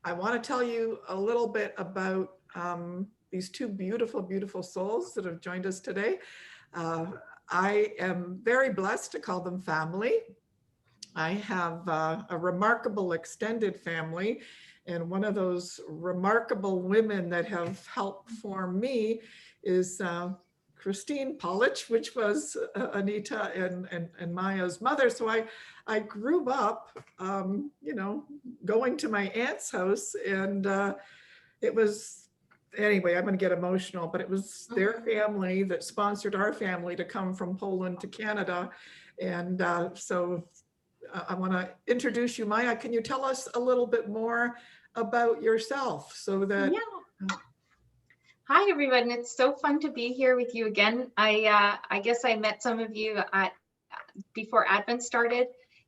I want to tell you a little bit about these two beautiful, beautiful souls that have joined us today. Uh, I am very blessed to call them family. I have a remarkable extended family, and one of those remarkable women that have helped form me is Christine Polich, which was Anita and Maya's mother. So I grew up, going to my aunt's house, and it was, anyway, I'm going to get emotional, but it was their family that sponsored our family to come from Poland to Canada. And so I want to introduce you, Maja. Can you tell us a little bit more about yourself so that... Yeah. Hi, everyone. It's so fun to be here with you again. I guess I met some of you before Advent started,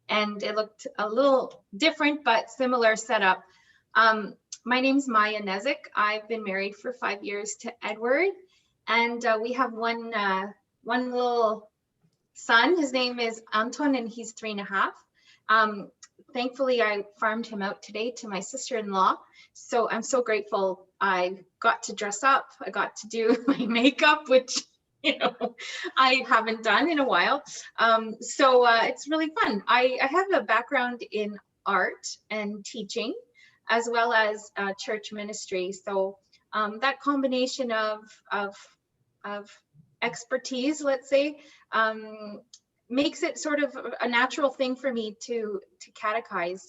and it looked a little different, but similar setup. My name's Maja Nezic. I've been married for 5 years to Edward, and we have one little son. His name is Anton, and he's 3.5. Thankfully, I farmed him out today to my sister-in-law. So I'm so grateful I got to dress up. I got to do my makeup, which, I haven't done in a while. So it's really fun. I have a background in art and teaching, as well as church ministry. So that combination of expertise, let's say, makes it sort of a natural thing for me to catechize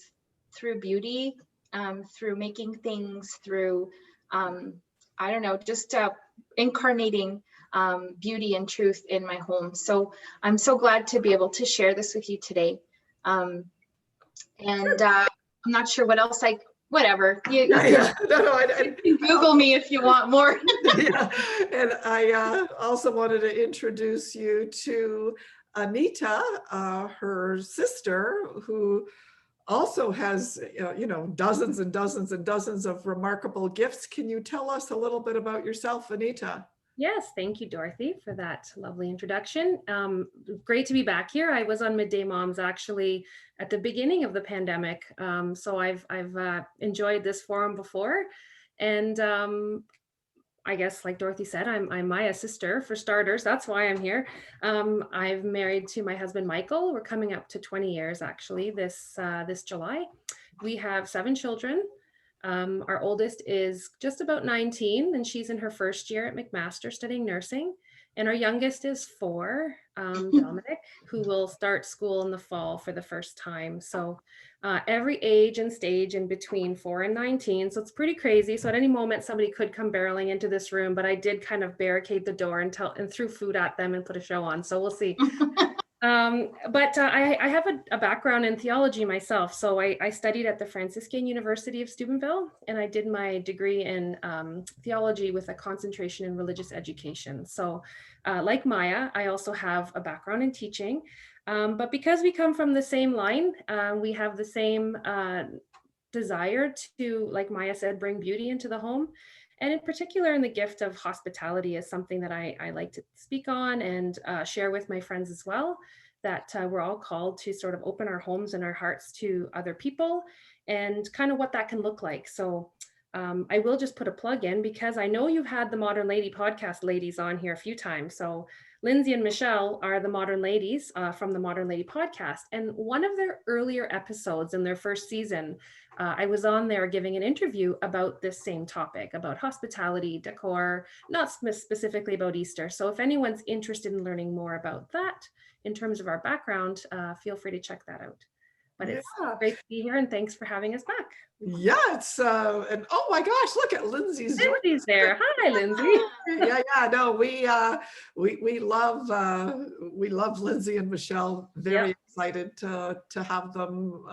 through beauty, through making things, through, I don't know, just incarnating beauty and truth in my home. So I'm so glad to be able to share this with you today. I'm not sure what else whatever. You can Google me if you want more. Yeah. And I also wanted to introduce you to Anita, her sister, who also has, dozens and dozens and dozens of remarkable gifts. Can you tell us a little bit about yourself, Anita? Yes, thank you, Dorothy, for that lovely introduction. Great to be back here. I was on Midday Moms actually at the beginning of the pandemic, so I've enjoyed this forum before, and I guess, like Dorothy said, I'm Maya's sister for starters. That's why I'm here. I'm married to my husband Michael. We're coming up to 20 years actually this July. We have 7 children. Our oldest is just about 19, and she's in her first year at McMaster studying nursing. And our youngest is 4, Dominic, who will start school in the fall for the first time. So every age and stage in between 4 and 19. So it's pretty crazy. So at any moment, somebody could come barreling into this room, but I did kind of barricade the door and threw food at them and put a show on. So we'll see. But I have a background in theology myself. So I studied at the Franciscan University of Steubenville, and I did my degree in theology with a concentration in religious education. So like Maja, I also have a background in teaching. But because we come from the same line, we have the same desire to, like Maja said, bring beauty into the home. And in particular, in the gift of hospitality is something that I like to speak on and share with my friends as well, that we're all called to sort of open our homes and our hearts to other people and kind of what that can look like. So I will just put a plug in because I know you've had the Modern Lady podcast ladies on here a few times. So Lindsay and Michelle are the Modern Ladies from the Modern Lady podcast. And one of their earlier episodes in their first season, I was on there giving an interview about this same topic, about hospitality, decor, not specifically about Easter. So if anyone's interested in learning more about that in terms of our background, feel free to check that out. But it's great to be here, and thanks for having us back. Yeah, it's and oh my gosh, look at Lindsay's there. Hi, Lindsay. Yeah, no, we love Lindsay and Michelle. Very excited to have them.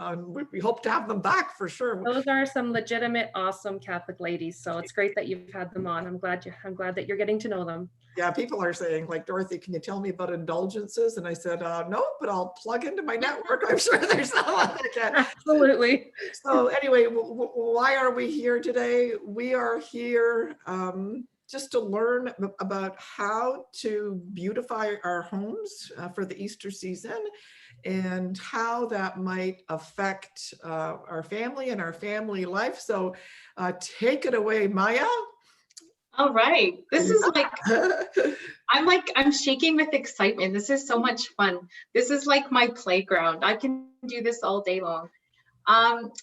We hope to have them back for sure. Those are some legitimate, awesome Catholic ladies. So it's great that you've had them on. I'm glad that you're getting to know them. Yeah, people are saying, like, Dorothy, can you tell me about indulgences? And I said, no, but I'll plug into my network. I'm sure there's someone that can. Absolutely. So anyway, why are we here today? We are here just to learn about how to beautify our homes for the Easter season. and how that might affect our family and our family life. So take it away, Maja. All right. This is I'm shaking with excitement. This is so much fun. This is like my playground. I can do this all day long.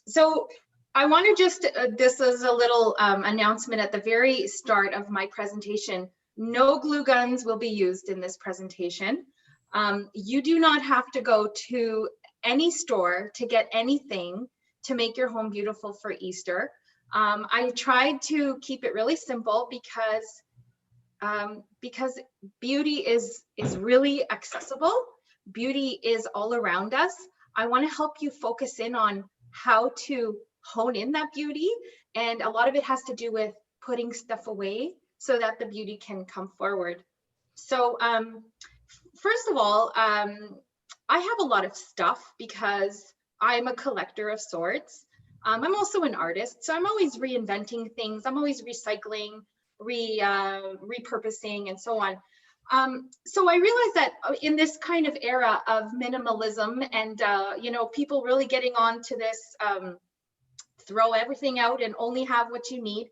So I want to just, this is a little announcement at the very start of my presentation. No glue guns will be used in this presentation. You do not have to go to any store to get anything to make your home beautiful for Easter. I tried to keep it really simple because beauty is really accessible. Beauty is all around us. I want to help you focus in on how to hone in that beauty. And a lot of it has to do with putting stuff away so that the beauty can come forward. So first of all, I have a lot of stuff because I'm a collector of sorts. I'm also an artist, so I'm always reinventing things. I'm always recycling, repurposing, and so on. So I realized that in this kind of era of minimalism and you know, people really getting on to this, throw everything out and only have what you need.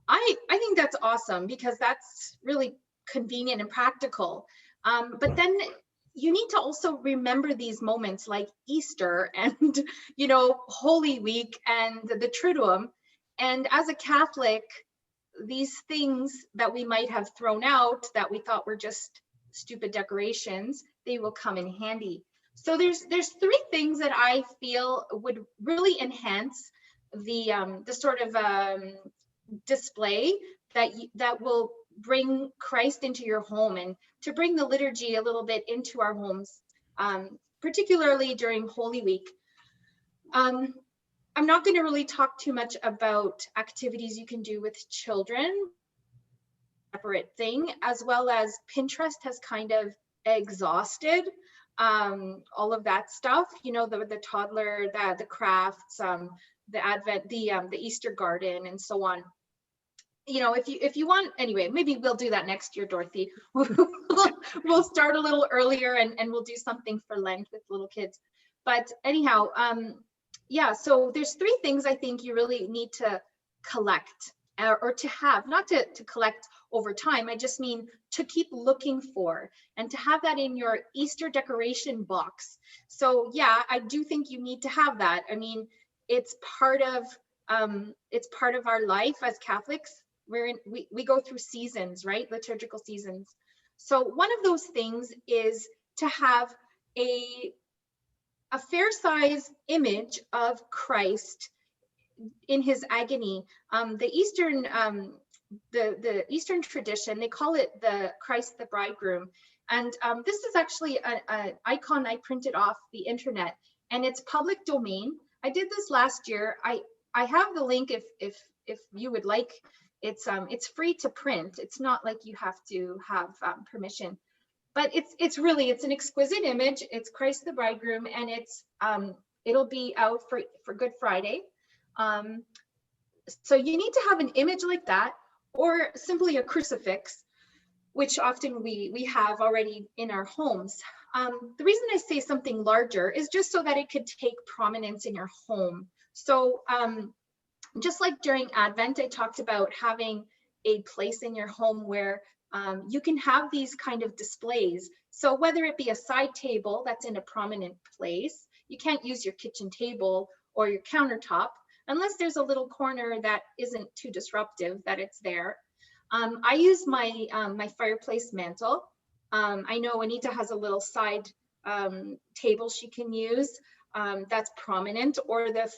I think that's awesome because that's really convenient and practical. But then you need to also remember these moments like Easter and, you know, Holy Week and the Triduum. And as a Catholic, these things that we might have thrown out that we thought were just stupid decorations, they will come in handy. So there's three things that I feel would really enhance the sort of display that will bring Christ into your home and to bring the liturgy a little bit into our homes, particularly during Holy Week. I'm not going to really talk too much about activities you can do with children, separate thing, as well as Pinterest has kind of exhausted all of that stuff, you know, the toddler, the crafts, the Advent, the Easter garden, and so on. You know, if you want, anyway, maybe we'll do that next year, Dorothy. We'll start a little earlier and we'll do something for Lent with little kids. But anyhow, yeah, so there's three things I think you really need to collect or to have, not to collect over time. I just mean to keep looking for and to have that in your Easter decoration box. So yeah, I do think you need to have that. I mean, it's part of our life as Catholics. We go through seasons, right? Liturgical seasons. So one of those things is to have a fair size image of Christ in his agony. The Eastern tradition, they call it the Christ the Bridegroom. And this is actually an icon I printed off the internet, and it's public domain. I did this last year. I have the link if you would like. It's free to print. It's not like you have to have permission, but it's an exquisite image. It's Christ the Bridegroom, and it'll be out for Good Friday. So you need to have an image like that, or simply a crucifix, which often we have already in our homes. The reason I say something larger is just so that it could take prominence in your home. So just like during Advent, I talked about having a place in your home where you can have these kind of displays. So whether it be a side table that's in a prominent place, you can't use your kitchen table or your countertop unless there's a little corner that isn't too disruptive that it's there. I use my my fireplace mantle. I know Anita has a little side table she can use that's prominent, or the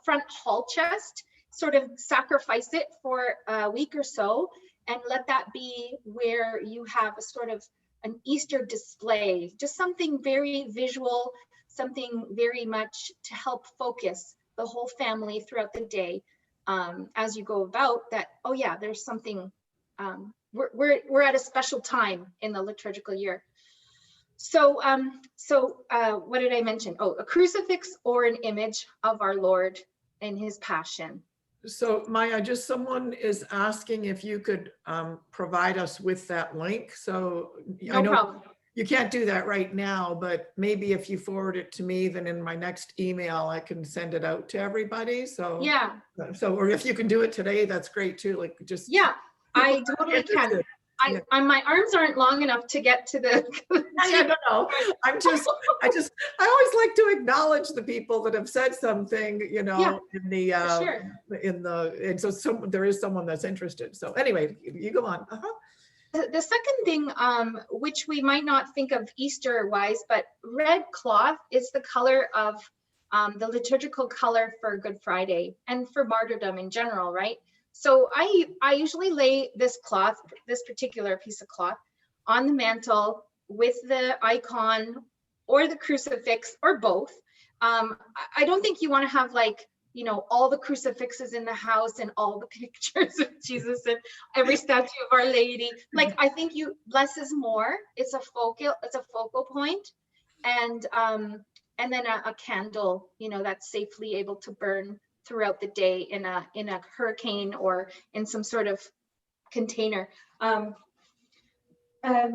front hall chest. Sort of sacrifice it for a week or so and let that be where you have a sort of an Easter display, just something very visual, something very much to help focus the whole family throughout the day as you go about that. Oh yeah, there's something, we're at a special time in the liturgical year. So what did I mention? Oh, a crucifix or an image of our Lord and his passion. So Maja, just someone is asking if you could provide us with that link. So No problem. you can't do that right now, but maybe if you forward it to me, then in my next email, I can send it out to everybody. So, Yeah, or if you can do it today, that's great too. Like just. yeah, I totally can. Yeah. My arms aren't long enough to get to the. I don't know. I always like to acknowledge the people that have said something, you know, Yeah, in the, sure. and so there is someone that's interested. So anyway, you go on. The second thing, which we might not think of Easter wise, but red cloth is the color of the liturgical color for Good Friday and for martyrdom in general, right? So I usually lay this cloth, this particular piece of cloth, on the mantle with the icon or the crucifix or both. I don't think you want to have like, you know, all the crucifixes in the house and all the pictures of Jesus and every statue of Our Lady. Like, I think less is more. It's a focal point, and then a candle, you know, that's safely able to burn throughout the day in a hurricane or in some sort of container.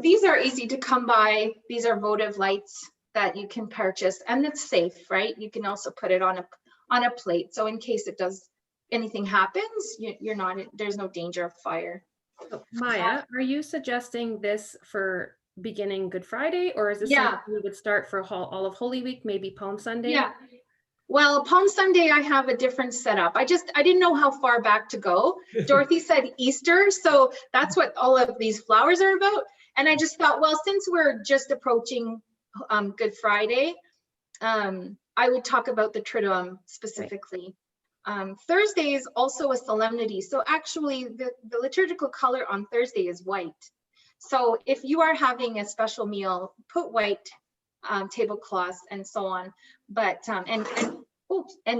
These are easy to come by. These are votive lights that you can purchase, and it's safe, right? You can also put it on a plate, so in case anything happens, there's no danger of fire. Maya, are you suggesting this for beginning Good Friday, or is this Yeah. something we would start for all of Holy Week, maybe Palm Sunday? Yeah. Well, Palm Sunday, I have a different setup. I didn't know how far back to go. Dorothy said Easter, so that's what all of these flowers are about. And I just thought, well, since we're just approaching Good Friday, I would talk about the Triduum specifically. Right. Thursday is also a solemnity. So actually the liturgical color on Thursday is white. So if you are having a special meal, put white tablecloths and so on, but and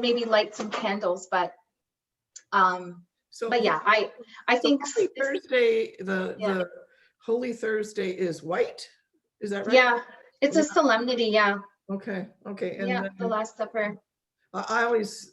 maybe light some candles, but yeah, I think Holy Thursday, the Holy Thursday is white, is that right? Yeah, it's a solemnity. Yeah. Okay. And yeah, then, the Last Supper. I always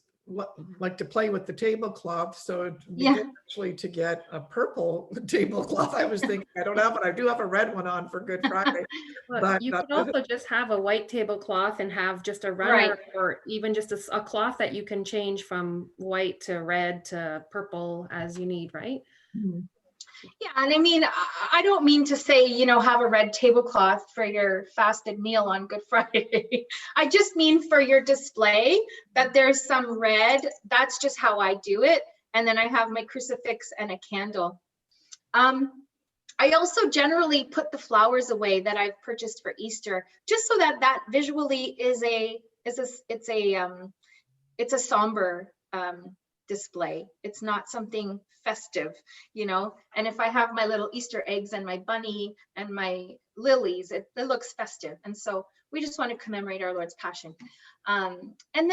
like to play with the tablecloth, so it'd be good actually to get a purple tablecloth. I was thinking, I don't have it. I do have a red one on for Good Friday. But you could also just have a white tablecloth and have just a runner, right, or even just a cloth that you can change from white to red to purple as you need, right? Mm-hmm. Yeah, and I mean, I don't mean to say, you know, have a red tablecloth for your fasted meal on Good Friday. I just mean for your display that there's some red. That's just how I do it. And then I have my crucifix and a candle. I also generally put the flowers away that I've purchased for Easter, just so that visually is it's a somber display. It's not something festive, you know. And if I have my little Easter eggs and my bunny and my lilies, it looks festive. And so we just want to commemorate our Lord's Passion. And then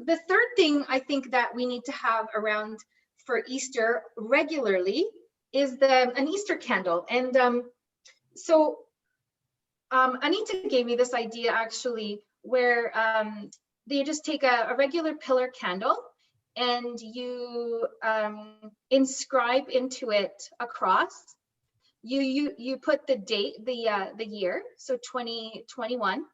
the third thing I think that we need to have around for Easter regularly is an Easter candle. And so Anita gave me this idea actually, where they just take a regular pillar candle and you inscribe into it a cross. You put the date, the year, so 2021,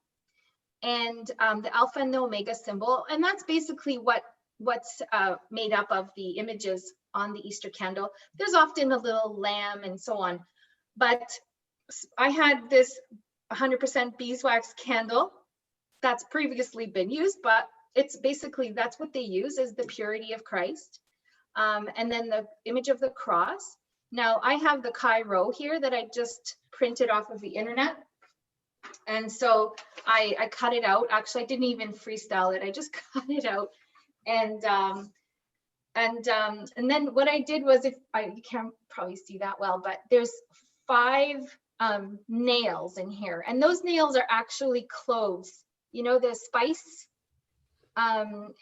and the Alpha and the Omega symbol, and that's basically what's made up of the images on the Easter candle. There's often a little lamb and so on, but I had this 100% beeswax candle that's previously been used, but it's basically, that's what they use, is the purity of Christ. And then the image of the cross. Now I have the Cairo here that I just printed off of the internet. And so I cut it out. Actually, I didn't even freestyle it. I just cut it out. And then what I did was, you can't probably see that well, but there's 5 nails in here. And those nails are actually cloves, you know, the spice. And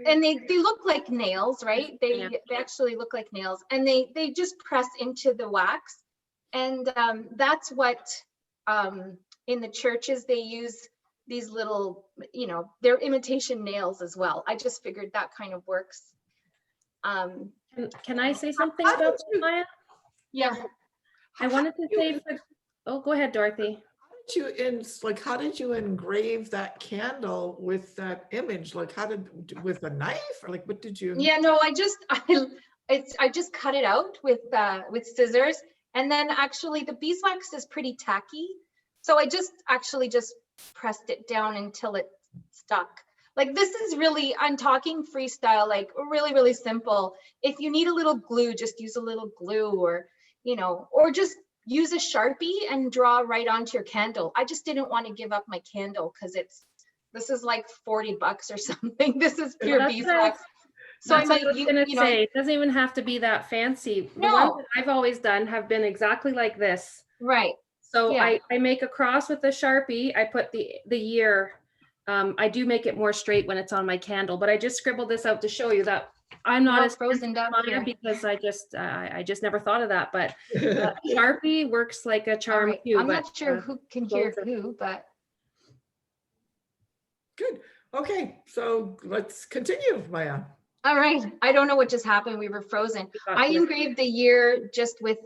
they look like nails, right? They actually look like nails, and they just press into the wax. And that's what in the churches they use these little, you know, they're imitation nails as well. I just figured that kind of works. Can I say something about that, Maya? Yeah. I wanted to say, oh, go ahead, Dorothy. how did you engrave that candle with that image? Like with a knife, or like what did you? Yeah, no, I just cut it out with scissors, and then actually the beeswax is pretty tacky, so I just pressed it down until it stuck. Like this is really, I'm talking freestyle, like really, really simple. If you need a little glue, just use a little glue, or or just use a Sharpie and draw right onto your candle. I just didn't want to give up my candle because this is like $40 or something. This is pure beeswax. So that's what I was gonna say. It doesn't even have to be that fancy. The ones that I've always done have been exactly like this. Right. So yeah. I make a cross with a Sharpie. I put the year. I do make it more straight when it's on my candle, but I just scribbled this out to show you that I'm not as frozen up here because I just never thought of that. But Sharpie works like a charm too. I'm not sure who can hear who, but good. Okay, so let's continue, Maja. All right. I don't know what just happened. We were frozen. I engraved the year just with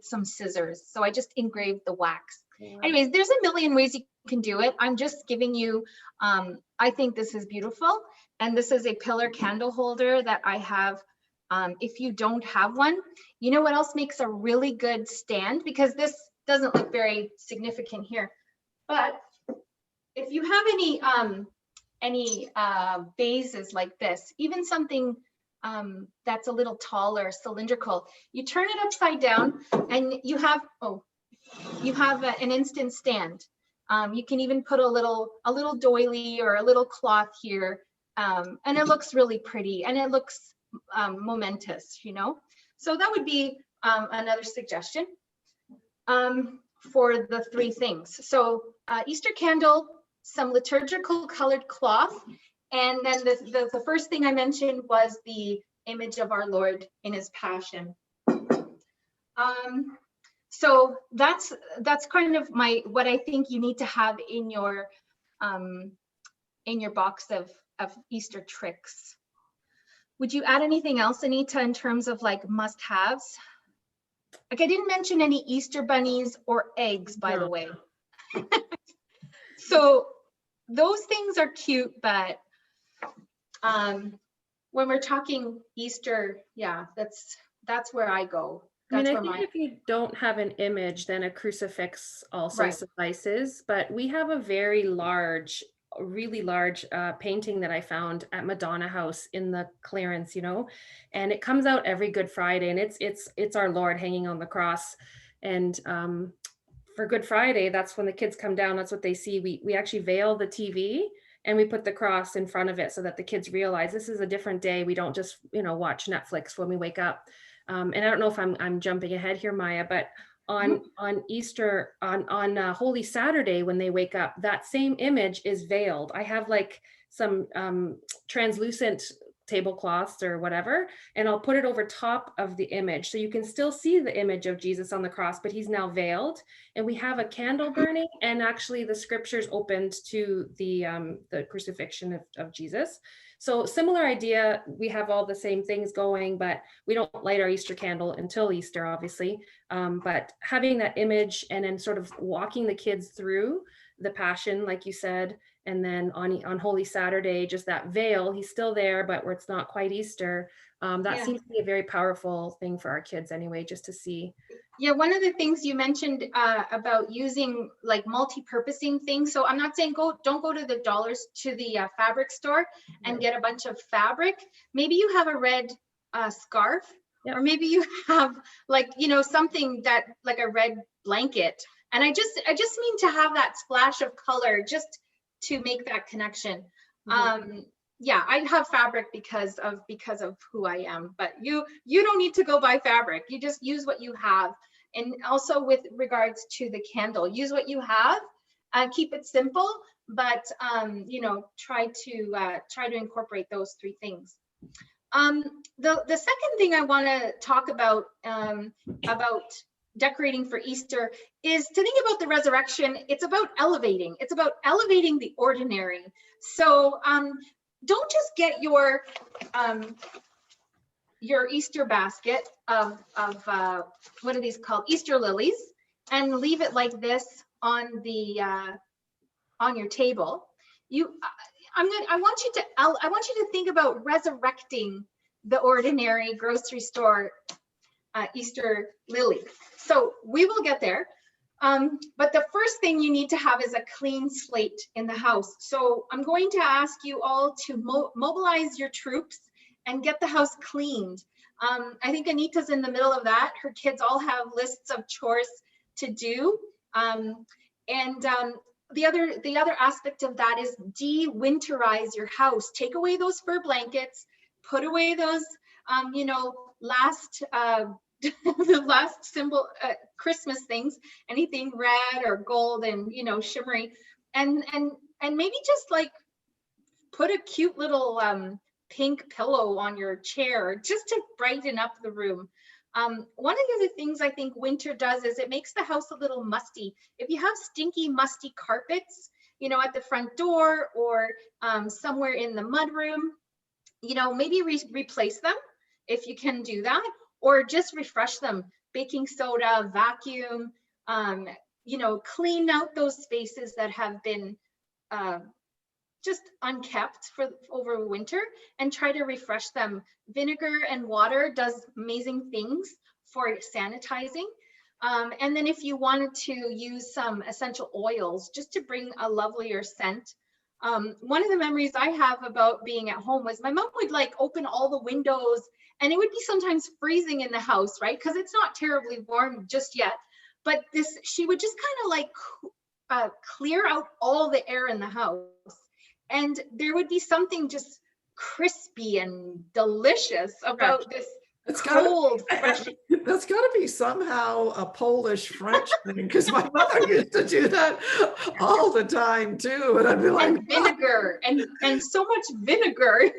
some scissors. So I just engraved the wax. Yeah. Anyways, there's a million ways you can do it. I'm just giving you, I think this is beautiful. And this is a pillar candle holder that I have. If you don't have one, you know what else makes a really good stand? Because this doesn't look very significant here. But if you have any vases like this, even something that's a little taller, cylindrical, you turn it upside down and you have an instant stand. You can even put a little doily or a little cloth here, and it looks really pretty and it looks momentous, So that would be another suggestion for the three things. So Easter candle, some liturgical colored cloth, and then the first thing I mentioned was the image of our Lord in his passion. So that's kind of what I think you need to have in your box of Easter tricks. Would you add anything else, Anita, in terms of like must-haves? Like I didn't mention any Easter bunnies or eggs, by the way. So those things are cute, but when we're talking Easter, yeah, that's where I go. I think if you don't have an image, then a crucifix also suffices. But we have a very large, really large painting that I found at Madonna House in the clearance, and it comes out every Good Friday, and it's our Lord hanging on the cross. And for Good Friday, that's when the kids come down, that's what they see. We actually veil the TV and we put the cross in front of it so that the kids realize this is a different day. We don't just, watch Netflix when we wake up. And I don't know if I'm jumping ahead here, Maja, but on Easter, on Holy Saturday, when they wake up, that same image is veiled. I have like some translucent tablecloths or whatever, and I'll put it over top of the image so you can still see the image of Jesus on the cross, but he's now veiled. And we have a candle burning, and actually the scriptures opened to the crucifixion of Jesus. So similar idea, we have all the same things going, but we don't light our Easter candle until Easter, obviously. But having that image and then sort of walking the kids through the Passion, like you said, and then on Holy Saturday, just that veil, he's still there, but where it's not quite Easter. That seems to be a very powerful thing for our kids anyway, just to see. Yeah, one of the things you mentioned about using like multi-purposing things. So I'm not saying don't go to the fabric store and get a bunch of fabric. Maybe you have a red scarf, or maybe you have like, something that like a red blanket. And I just mean to have that splash of color just to make that connection. Yeah, I have fabric because of who I am, but you don't need to go buy fabric. You just use what you have. And also with regards to the candle, use what you have, keep it simple, but try to incorporate those three things. The second thing I want to talk about decorating for Easter is to think about the resurrection. It's about elevating. It's about elevating the ordinary. So don't just get your Easter basket of what are these called? Easter lilies, and leave it like this on the on your table, I want you to think about resurrecting the ordinary grocery store Easter lily. So we will get there. But the first thing you need to have is a clean slate in the house. So I'm going to ask you all to mobilize your troops and get the house cleaned. I think Anita's in the middle of that. Her kids all have lists of chores to do. The other aspect of that is de-winterize your house. Take away those fur blankets, put away those, last the last symbol Christmas things, anything red or gold and shimmery, and maybe just like put a cute little pink pillow on your chair just to brighten up the room. One of the other things I think winter does is it makes the house a little musty. If you have stinky, musty carpets, at the front door or somewhere in the mudroom, maybe replace them if you can do that, or just refresh them. Baking soda, vacuum, clean out those spaces that have been just unkept over winter, and try to refresh them. Vinegar and water does amazing things for sanitizing. And then if you wanted to use some essential oils just to bring a lovelier scent. One of the memories I have about being at home was my mom would like open all the windows, and it would be sometimes freezing in the house, right? Because it's not terribly warm just yet. But she would just kind of like clear out all the air in the house. And there would be something just crispy and delicious about this cold, fresh. That's got to be somehow a Polish French thing, because my mother used to do that all the time too, and I'd be like, and vinegar and so much vinegar.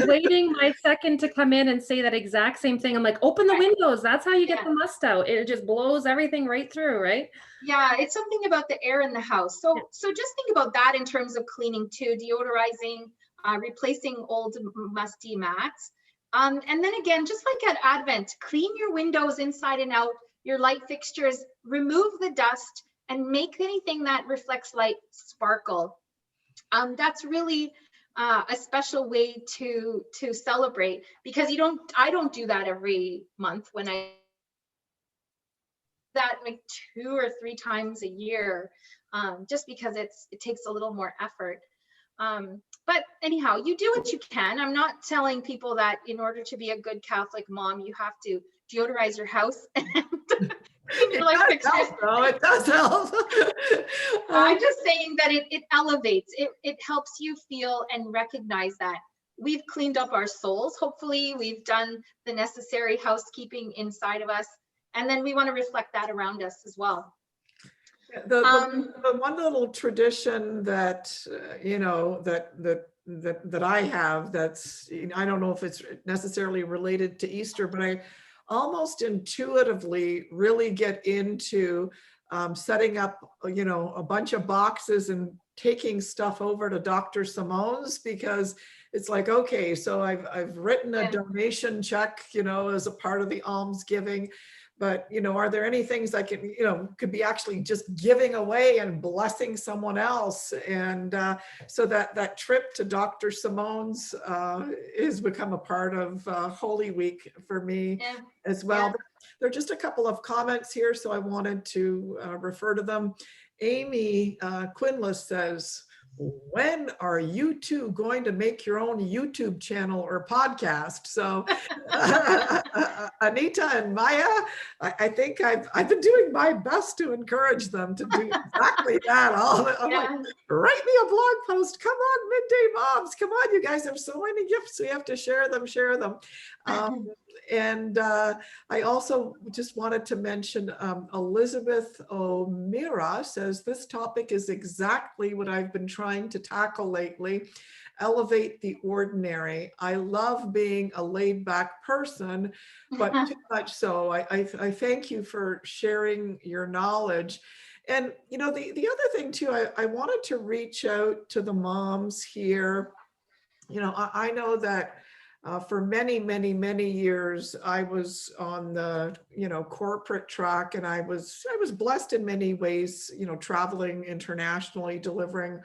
Waiting my second to come in and say that exact same thing. I'm like, open the windows. That's how you get the must out. It just blows everything right through, right? Yeah, it's something about the air in the house. So just think about that in terms of cleaning too, deodorizing, replacing old musty mats. And then again, just like at Advent, clean your windows inside and out, your light fixtures, remove the dust, and make anything that reflects light sparkle. That's really a special way to celebrate, because I don't do that every month. When I that like 2 or 3 times a year, just because it takes a little more effort. But anyhow, you do what you can. I'm not telling people that in order to be a good Catholic mom, you have to deodorize your house. It does help. I'm just saying that it elevates, it helps you feel and recognize that we've cleaned up our souls. Hopefully we've done the necessary housekeeping inside of us. And then we want to reflect that around us as well. The one little tradition that that I have, that's, I don't know if it's necessarily related to Easter, but I almost intuitively really get into setting up, a bunch of boxes and taking stuff over to Dr. Simone's, because it's like, okay, so I've written a donation check, as a part of the almsgiving. But, are there any things that could be actually just giving away and blessing someone else? And so that trip to Dr. Simone's has become a part of Holy Week for me as well. Yeah. There are just a couple of comments here, so I wanted to refer to them. Amy Quinless says, when are you two going to make your own YouTube channel or podcast? So Anita and Maja, I think I've been doing my best to encourage them to do exactly that. I'm like, write me a blog post. Come on, Midday Moms. Come on, you guys have so many gifts. We have to share them. And I also just wanted to mention Elizabeth O'Meara says, this topic is exactly what I've been trying to tackle lately. Elevate the ordinary. I love being a laid back person, but too much so. I thank you for sharing your knowledge. And, the other thing too, I wanted to reach out to the moms here. I know that For many, many, many years, I was on the, corporate track, and I was blessed in many ways, traveling internationally, delivering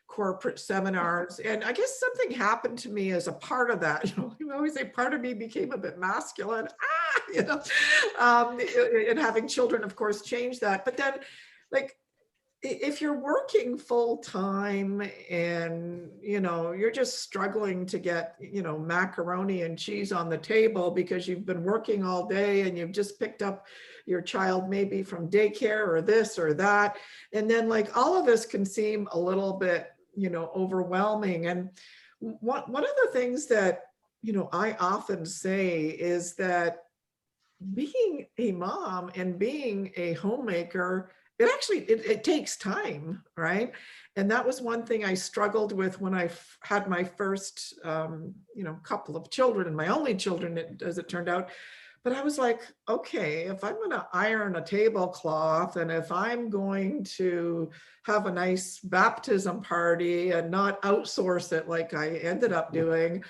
corporate seminars. And I guess something happened to me as a part of that. I always say part of me became a bit masculine, and having children, of course, changed that. But then, like, if you're working full time and you're just struggling to get macaroni and cheese on the table because you've been working all day and you've just picked up your child maybe from daycare or this or that, and then like all of this can seem a little bit overwhelming. And one of the things that I often say is that being a mom and being a homemaker, it takes time, right? And that was one thing I struggled with when I had my first, couple of children, and my only children, as it turned out. But I was like, okay, if I'm going to iron a tablecloth, and if I'm going to have a nice baptism party and not outsource it like I ended up doing,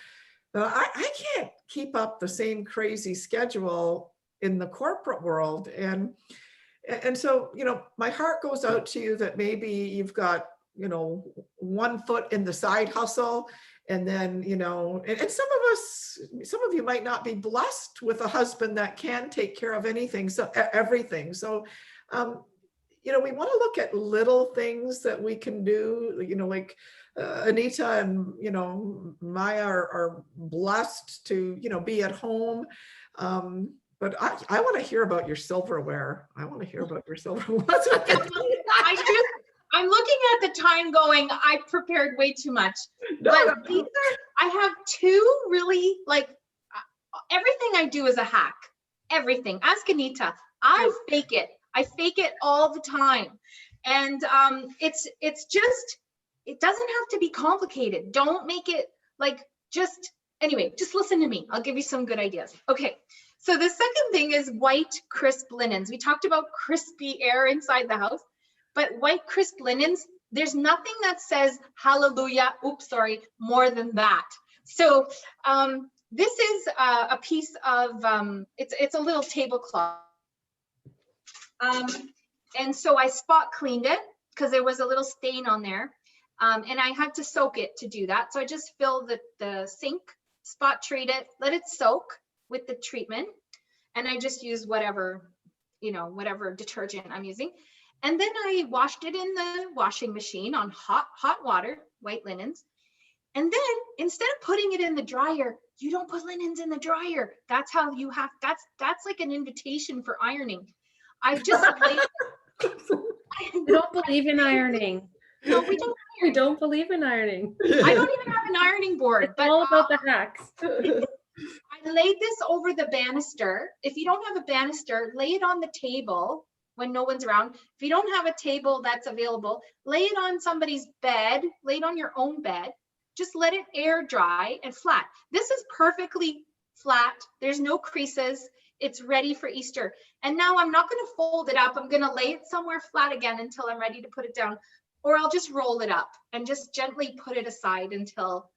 I can't keep up the same crazy schedule in the corporate world. And so, my heart goes out to you that maybe you've got, one foot in the side hustle, and then, and some of you might not be blessed with a husband that can take care of anything, so everything. So, we want to look at little things that we can do, like Anita and, Maja are blessed to, be at home. But I want to hear about your silverware. I want to hear about your silverware. I'm looking at the time going, I prepared way too much. But these I have two really, like, everything I do is a hack. Everything. Ask Anita. I fake it. I fake it all the time. And it's just, it doesn't have to be complicated. Don't make it like, anyway, just listen to me. I'll give you some good ideas. Okay. So the second thing is white, crisp linens. We talked about crispy air inside the house, but white, crisp linens, there's nothing that says hallelujah, more than that. So this is a piece of, it's a little tablecloth. And so I spot cleaned it because there was a little stain on there. And I had to soak it to do that. So I just filled the sink, spot treat it, let it soak with the treatment, and I just use whatever detergent I'm using, and then I washed it in the washing machine on hot water, white linens. And then instead of putting it in the dryer, you don't put linens in the dryer. That's how you have, that's like an invitation for ironing. I just I don't believe in ironing. No, we don't. We don't believe in ironing. I don't even have an ironing board. It's but all about the hacks. I laid this over the banister. If you don't have a banister, lay it on the table when no one's around. If you don't have a table that's available, lay it on somebody's bed, lay it on your own bed. Just let it air dry and flat. This is perfectly flat. There's no creases. It's ready for Easter. And now I'm not going to fold it up. I'm going to lay it somewhere flat again until I'm ready to put it down. Or I'll just roll it up and just gently put it aside until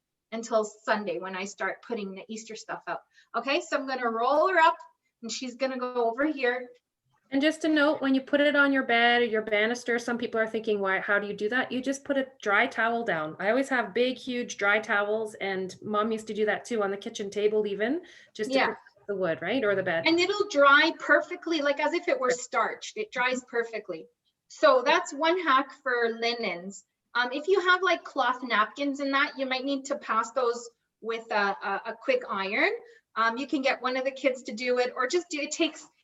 Sunday when I start putting the Easter stuff out. Okay, so I'm going to roll her up and she's going to go over here. And just a note, when you put it on your bed or your banister, some people are thinking, why, how do you do that? You just put a dry towel down. I always have big, huge dry towels, and Mom used to do that too on the kitchen table even, just to protect the wood, right? Or the bed. And it'll dry perfectly, like as if it were starched. It dries perfectly. So that's one hack for linens. If you have like cloth napkins and that, you might need to pass those with a quick iron. You can get one of the kids to do it, or just do it.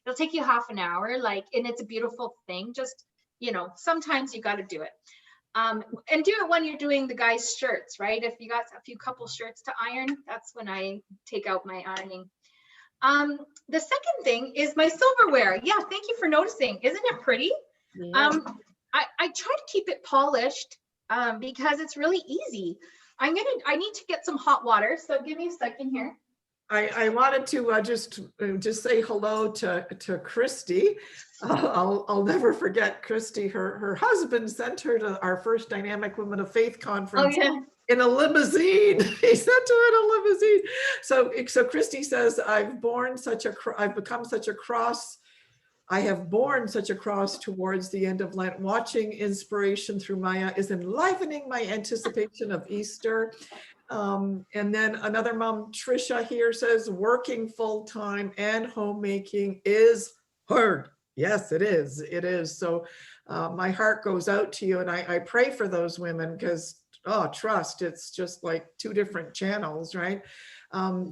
It'll take you half an hour, and it's a beautiful thing. Just, sometimes you got to do it. And do it when you're doing the guys' shirts, right? If you got a few couple shirts to iron, that's when I take out my ironing. The second thing is my silverware. Yeah, thank you for noticing. Isn't it pretty? Yeah. I try to keep it polished because it's really easy. I need to get some hot water. So give me a second here. I wanted to just say hello to Christy. I'll never forget Christy. Her husband sent her to our first Dynamic Women of Faith conference. Oh, yeah. in a limousine. He sent her in a limousine. So Christy says, I've become such a cross. I have borne such a cross towards the end of Lent. Watching inspiration through Maja is enlivening my anticipation of Easter. And then another mom, Trisha here, says, working full-time and homemaking is hard. Yes, it is. It is. So my heart goes out to you, and I pray for those women, because, oh, trust, it's just like two different channels, right?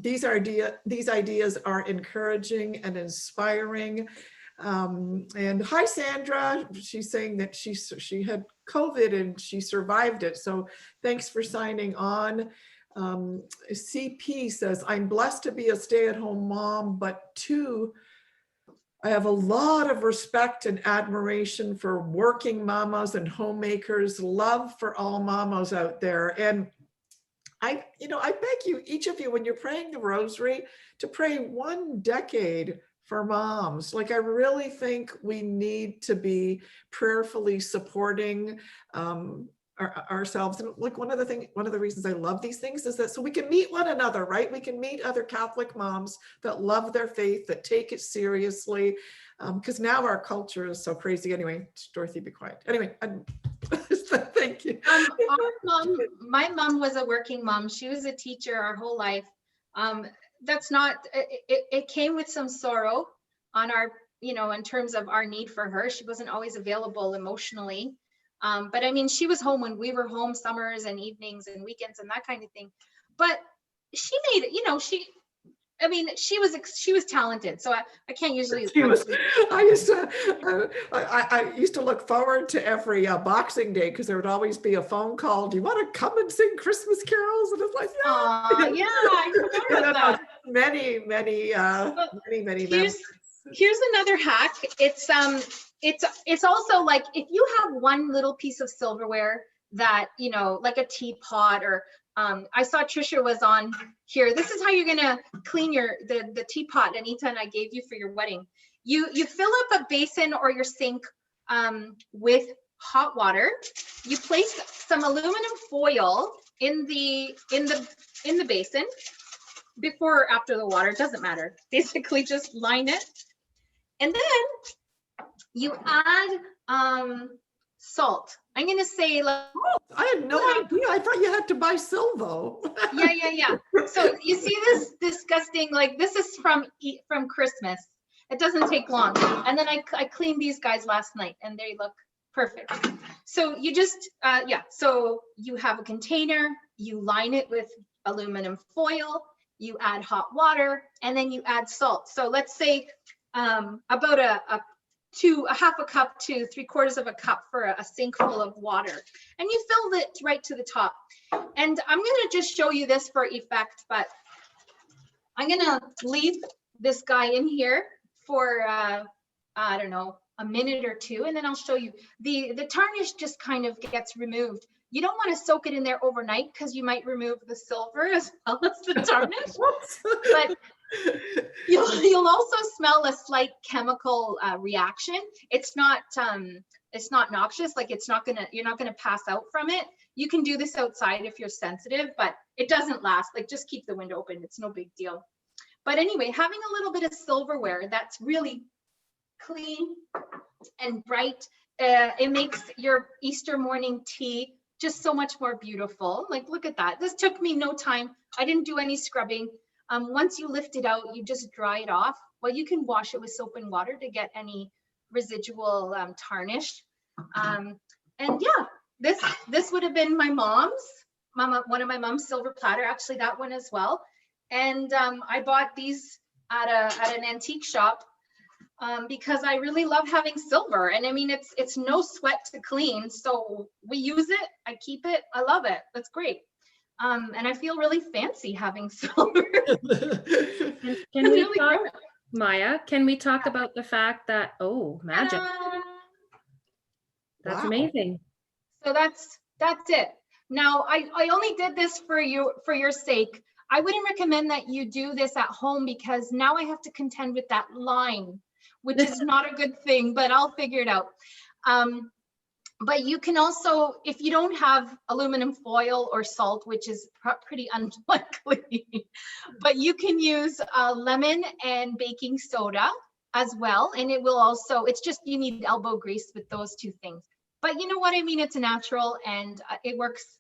These ideas are encouraging and inspiring. And hi, Sandra. She's saying that she had COVID and she survived it. So thanks for signing on. CP says, I'm blessed to be a stay-at-home mom, but too, I have a lot of respect and admiration for working mamas and homemakers. Love for all mamas out there. And I beg you, each of you, when you're praying the rosary, to pray 1 decade for moms. Like, I really think we need to be prayerfully supporting ourselves. And like, one of the reasons I love these things is that so we can meet one another, right? We can meet other Catholic moms that love their faith, that take it seriously. Because now our culture is so crazy. Anyway, Dorothy, be quiet. Anyway, thank you. My mom was a working mom. She was a teacher our whole life. That's not, it came with some sorrow on our, in terms of our need for her. She wasn't always available emotionally. But I mean, she was home when we were home, summers and evenings and weekends and that kind of thing. But she made it, she was talented. So I can't usually. I used to look forward to every Boxing Day, because there would always be a phone call. Do you want to come and sing Christmas carols? And it's like, yeah, yeah, I remember that. Many memories. Here's another hack. It's also like, if you have one little piece of silverware that, like a teapot, or I saw Trisha was on here. This is how you're gonna clean the teapot Anita and I gave you for your wedding. You fill up a basin or your sink with hot water. You place some aluminum foil in the basin before or after the water, doesn't matter. Basically just line it. And then you add salt. I'm gonna say, like, I had no idea. I thought you had to buy Silvo. yeah. So you see this disgusting, like, this is from Christmas. It doesn't take long. And then I cleaned these guys last night and they look perfect. So you just, so you have a container, you line it with aluminum foil, you add hot water, and then you add salt. So let's say about a half a cup to 3/4 of a cup for a sink full of water, and you fill it right to the top. And I'm going to just show you this for effect, but I'm going to leave this guy in here for I don't know, a minute or two, and then I'll show you. The tarnish just kind of gets removed. You don't want to soak it in there overnight, because you might remove the silver as well as the tarnish. But you'll also smell a slight chemical reaction. It's not noxious, like you're not gonna pass out from it. You can do this outside if you're sensitive, but it doesn't last. Like, just keep the window open, it's no big deal. But anyway, having a little bit of silverware that's really clean and bright, it makes your Easter morning tea just so much more beautiful. Like, look at that. This took me no time. I didn't do any scrubbing. Once you lift it out, you just dry it off. Well, you can wash it with soap and water to get any residual tarnish. And yeah, this would have been my one of my mom's silver platter, actually that one as well. And I bought these at an antique shop because I really love having silver. And I mean, it's no sweat to clean. So we use it, I keep it, I love it. That's great. And I feel really fancy having silver. Can we talk, Maja, can we talk about the fact that, oh, magic. That's wow. Amazing. So that's it. Now, I only did this for your sake. I wouldn't recommend that you do this at home, because now I have to contend with that line, which is not a good thing, but I'll figure it out. But you can also, if you don't have aluminum foil or salt, which is pretty unlikely, but you can use lemon and baking soda as well. And it will also, it's just, you need elbow grease with those two things. But you know what I mean? It's natural and it works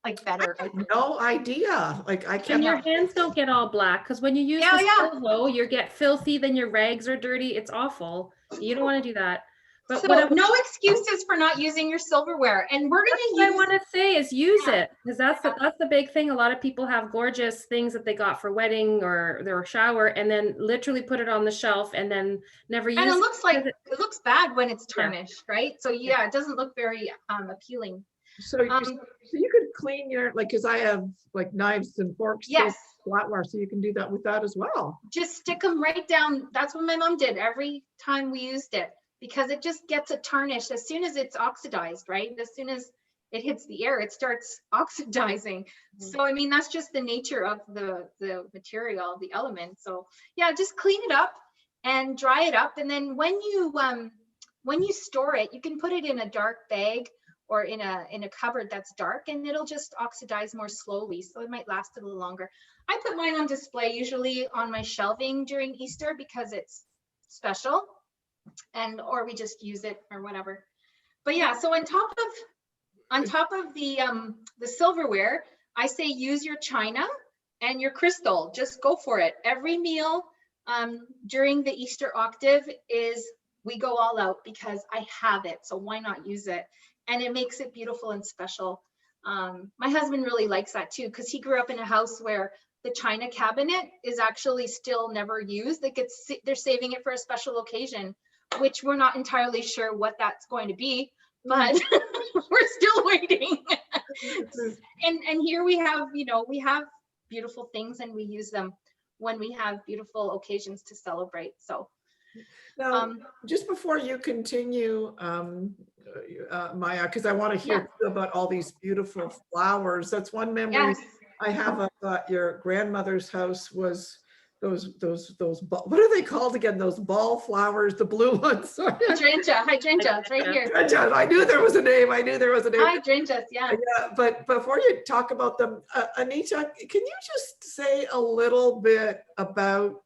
like better. I have no idea. Like I And can't. your hands don't get all black, because when you use the silvo, you get filthy, then your rags are dirty. It's awful. You don't want to do that. But so what no excuses for not using your silverware. And we're going to use. What I want to say is use it, because that's the big thing. A lot of people have gorgeous things that they got for wedding or their shower, and then literally put it on the shelf and then never use it. And it looks like it looks bad when it's tarnished, right? So yeah, it doesn't look very appealing. So, so you could clean your, like, because I have like knives and forks. Yes. Flatware, so you can do that with that as well. Just stick them right down. That's what my mom did every time we used it, because it just gets a tarnish as soon as it's oxidized, right? As soon as it hits the air, it starts oxidizing. So I mean, that's just the nature of the material, the element. So yeah, just clean it up and dry it up, and then when you store it, you can put it in a dark bag or in a cupboard that's dark, and it'll just oxidize more slowly, so it might last a little longer. I put mine on display usually on my shelving during Easter because it's special, and or we just use it or whatever. But yeah, so on top of the silverware, I say use your china and your crystal. Just go for it. Every meal during the Easter octave is we go all out because I have it, so why not use it? And it makes it beautiful and special. My husband really likes that too, because he grew up in a house where the china cabinet is actually still never used. Like they're saving it for a special occasion, which we're not entirely sure what that's going to be, but we're still waiting. and here we have, we have beautiful things, and we use them when we have beautiful occasions to celebrate. So now, just before you continue, Maja, because I want to hear about all these beautiful flowers. That's one memory I have of your grandmother's house was those what are they called again? Those ball flowers, the blue ones. Hydrangea, it's right here. Hydrangea. I knew there was a name. Hydrangeas, yeah. But before you talk about them, Anita, can you just say a little bit about,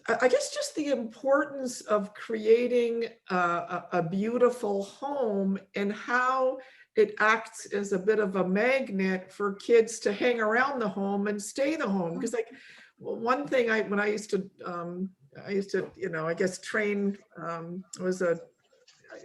I guess just the importance of creating a beautiful home and how it acts as a bit of a magnet for kids to hang around the home and stay the home. Because like one thing when I used to, I guess train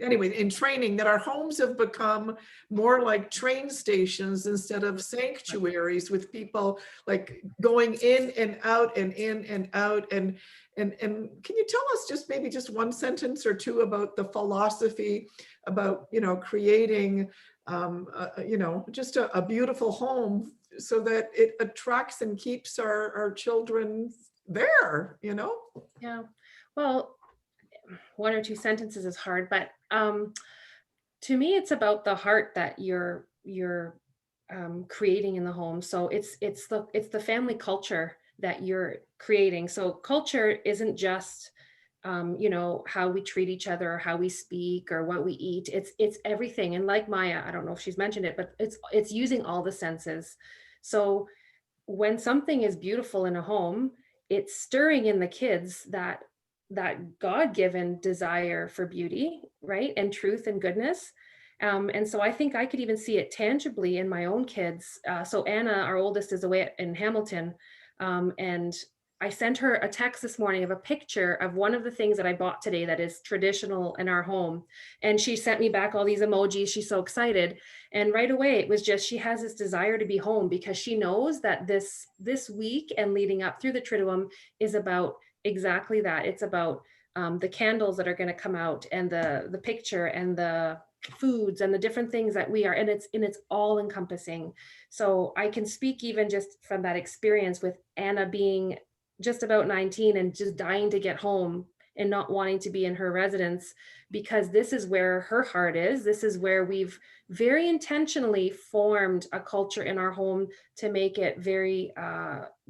anyway, in training, that our homes have become more like train stations instead of sanctuaries, with people like going in and out and in and out. And can you tell us just maybe just one sentence or two about the philosophy about, creating, just a beautiful home so that it attracts and keeps our children there, Yeah, well, one or two sentences is hard, but to me, it's about the heart that you're creating in the home. So it's the family culture that you're creating. So culture isn't just how we treat each other, or how we speak, or what we eat. It's everything. And like Maja, I don't know if she's mentioned it, but it's using all the senses. So when something is beautiful in a home, it's stirring in the kids that God-given desire for beauty, right? And truth and goodness. And so I think I could even see it tangibly in my own kids. So Anna, our oldest, is away in Hamilton. And I sent her a text this morning of a picture of one of the things that I bought today that is traditional in our home. And she sent me back all these emojis. She's so excited. And right away, it was just, she has this desire to be home, because she knows that this week and leading up through the Triduum is about exactly that. It's about the candles that are going to come out, and the picture, and the foods, and the different things that we are, and it's all encompassing. So I can speak even just from that experience with Anna being just about 19 and just dying to get home and not wanting to be in her residence, because this is where her heart is. This is where we've very intentionally formed a culture in our home to make it very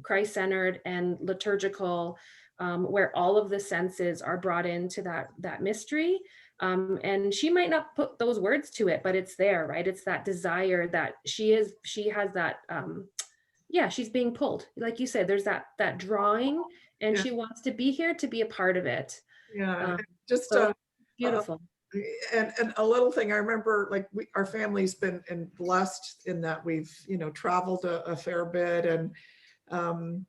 Christ-centered and liturgical, where all of the senses are brought into that mystery. And she might not put those words to it, but it's there, right? It's that desire that she has that, yeah, she's being pulled. Like you said, there's that drawing, and Yeah. she wants to be here to be a part of it. Yeah. Just So beautiful. and a little thing I remember, like our family's been blessed in that we've, traveled a fair bit, and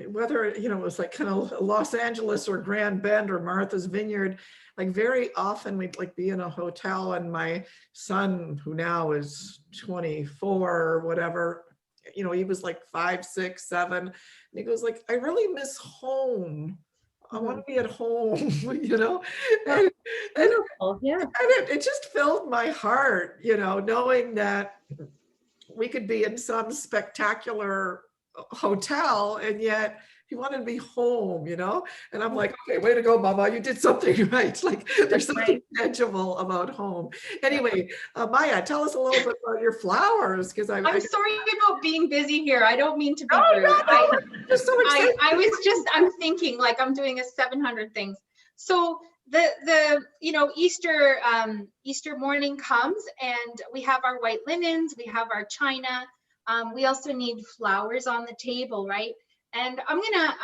whether it was like kind of Los Angeles or Grand Bend or Martha's Vineyard, like very often we'd like be in a hotel, and my son, who now is 24 or whatever, he was like 5, 6, 7, and he goes like, I really miss home. I want to be at home, and Yeah. it just filled my heart, knowing that we could be in some spectacular hotel, and yet he wanted to be home, and I'm like, okay, way to go, Mama, you did something right. Like there's something tangible about home. Anyway, Maja, tell us a little bit about your flowers, because I'm sorry about being busy here. I don't mean to be rude. I'm just so excited. I'm thinking like I'm doing a 700 things. So the Easter morning comes, and we have our white linens, we have our china. We also need flowers on the table, right? And I'm gonna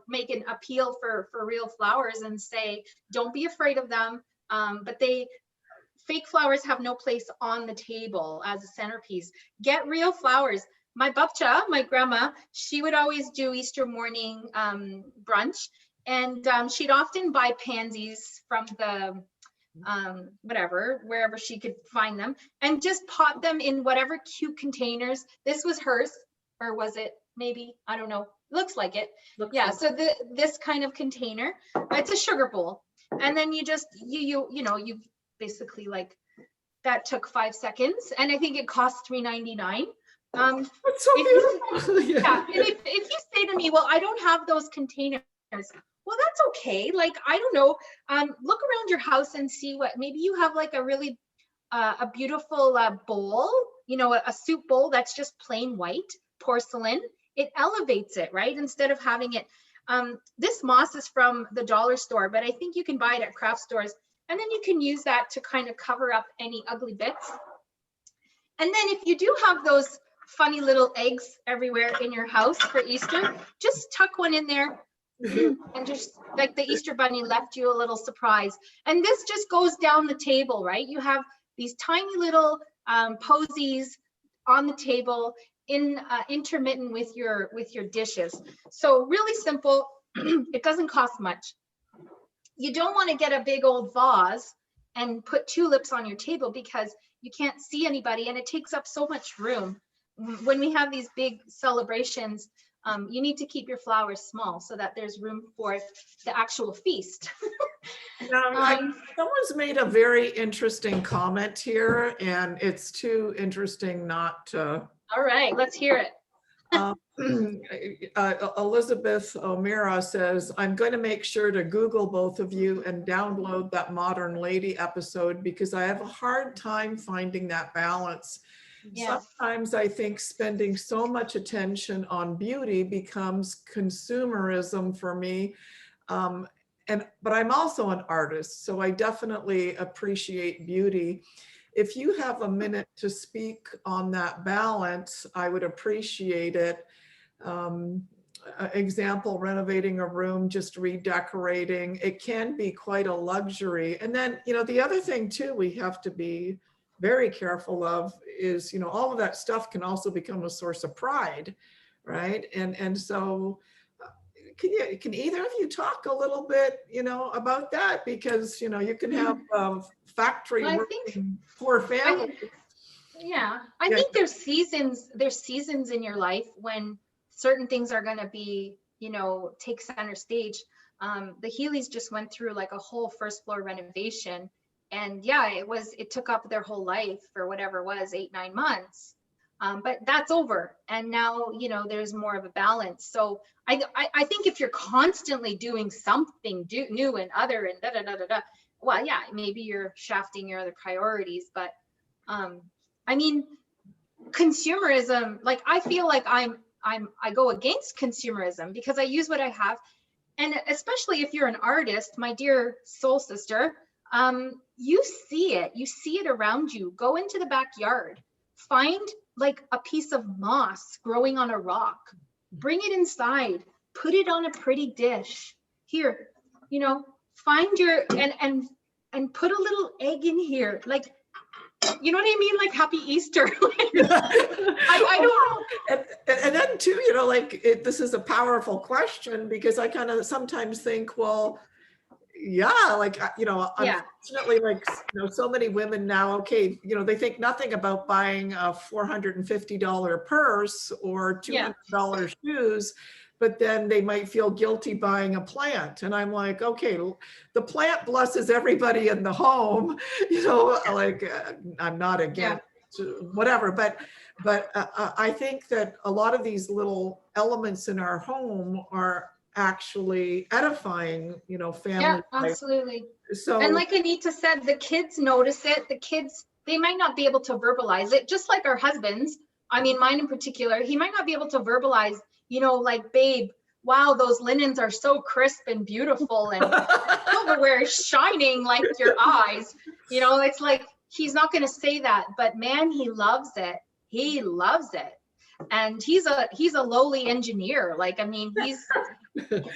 make an appeal for real flowers and say, don't be afraid of them. But fake flowers have no place on the table as a centerpiece. Get real flowers. My babcha, my grandma, she would always do Easter morning brunch, and she'd often buy pansies from the wherever she could find them, and just pot them in whatever cute containers. This was hers, or was it? Maybe, I don't know. Looks like it. Yeah. So this kind of container, it's a sugar bowl, and then you just you basically, like, that took 5 seconds, and I think it cost $3.99. That's so beautiful. Yeah. And if you say to me, well, I don't have those containers, well, that's okay. Like, I don't know. Look around your house and see what, maybe you have like a really a beautiful bowl, a soup bowl that's just plain white porcelain. It elevates it, right? Instead of having it, this moss is from the dollar store, but I think you can buy it at craft stores. And then you can use that to kind of cover up any ugly bits. And then if you do have those funny little eggs everywhere in your house for Easter, just tuck one in there. And just like the Easter bunny left you a little surprise. And this just goes down the table, right? You have these tiny little posies on the table, intermittent with your dishes. So really simple. It doesn't cost much. You don't want to get a big old vase and put tulips on your table, because you can't see anybody and it takes up so much room. When we have these big celebrations, you need to keep your flowers small so that there's room for the actual feast. Someone's made a very interesting comment here, and it's too interesting not to. All right, let's hear it. Elizabeth O'Meara says, I'm going to make sure to Google both of you and download that Modern Lady episode, because I have a hard time finding that balance. Yes. Sometimes I think spending so much attention on beauty becomes consumerism for me. But I'm also an artist, so I definitely appreciate beauty. If you have a minute to speak on that balance, I would appreciate it. Example, renovating a room, just redecorating, it can be quite a luxury. And then, the other thing too, we have to be very careful of is, all of that stuff can also become a source of pride, right? And so can either of you talk a little bit, about that? Because, you can have factory working poor families. I think there's seasons in your life when certain things are going to be, take center stage. The Healys just went through like a whole first floor renovation, and it took up their whole life for whatever it was, 8-9 months. But that's over, and now there's more of a balance. So I think if you're constantly doing something new and other and well, maybe you're shafting your other priorities. But I mean, consumerism, like, I feel like I go against consumerism because I use what I have. And especially if you're an artist, my dear soul sister, you see it around you. Go into the backyard, find like a piece of moss growing on a rock, bring it inside, put it on a pretty dish. Here, you know, find your, and put a little egg in here. Like, you know what I mean? Like happy Easter. I don't know. And then too, you know, like this is a powerful question, because I kind of sometimes think, well, yeah, like, you know, unfortunately, like, you know, so many women now, okay, you know, they think nothing about buying a $450 purse or $200 shoes, but then they might feel guilty buying a plant. And I'm like, okay, the plant blesses everybody in the home, you know, like I'm not against whatever, but I think that a lot of these little elements in our home are actually edifying, you know, family life. Absolutely. So, and like Anita said, the kids notice it. The kids, they might not be able to verbalize it, just like our husbands. I mean, mine in particular, he might not be able to verbalize, you know, like, babe, wow, those linens are so crisp and beautiful, and silverware is shining like your eyes. You know, it's like, he's not going to say that, but man, he loves it. He loves it. And he's a lowly engineer. Like, I mean,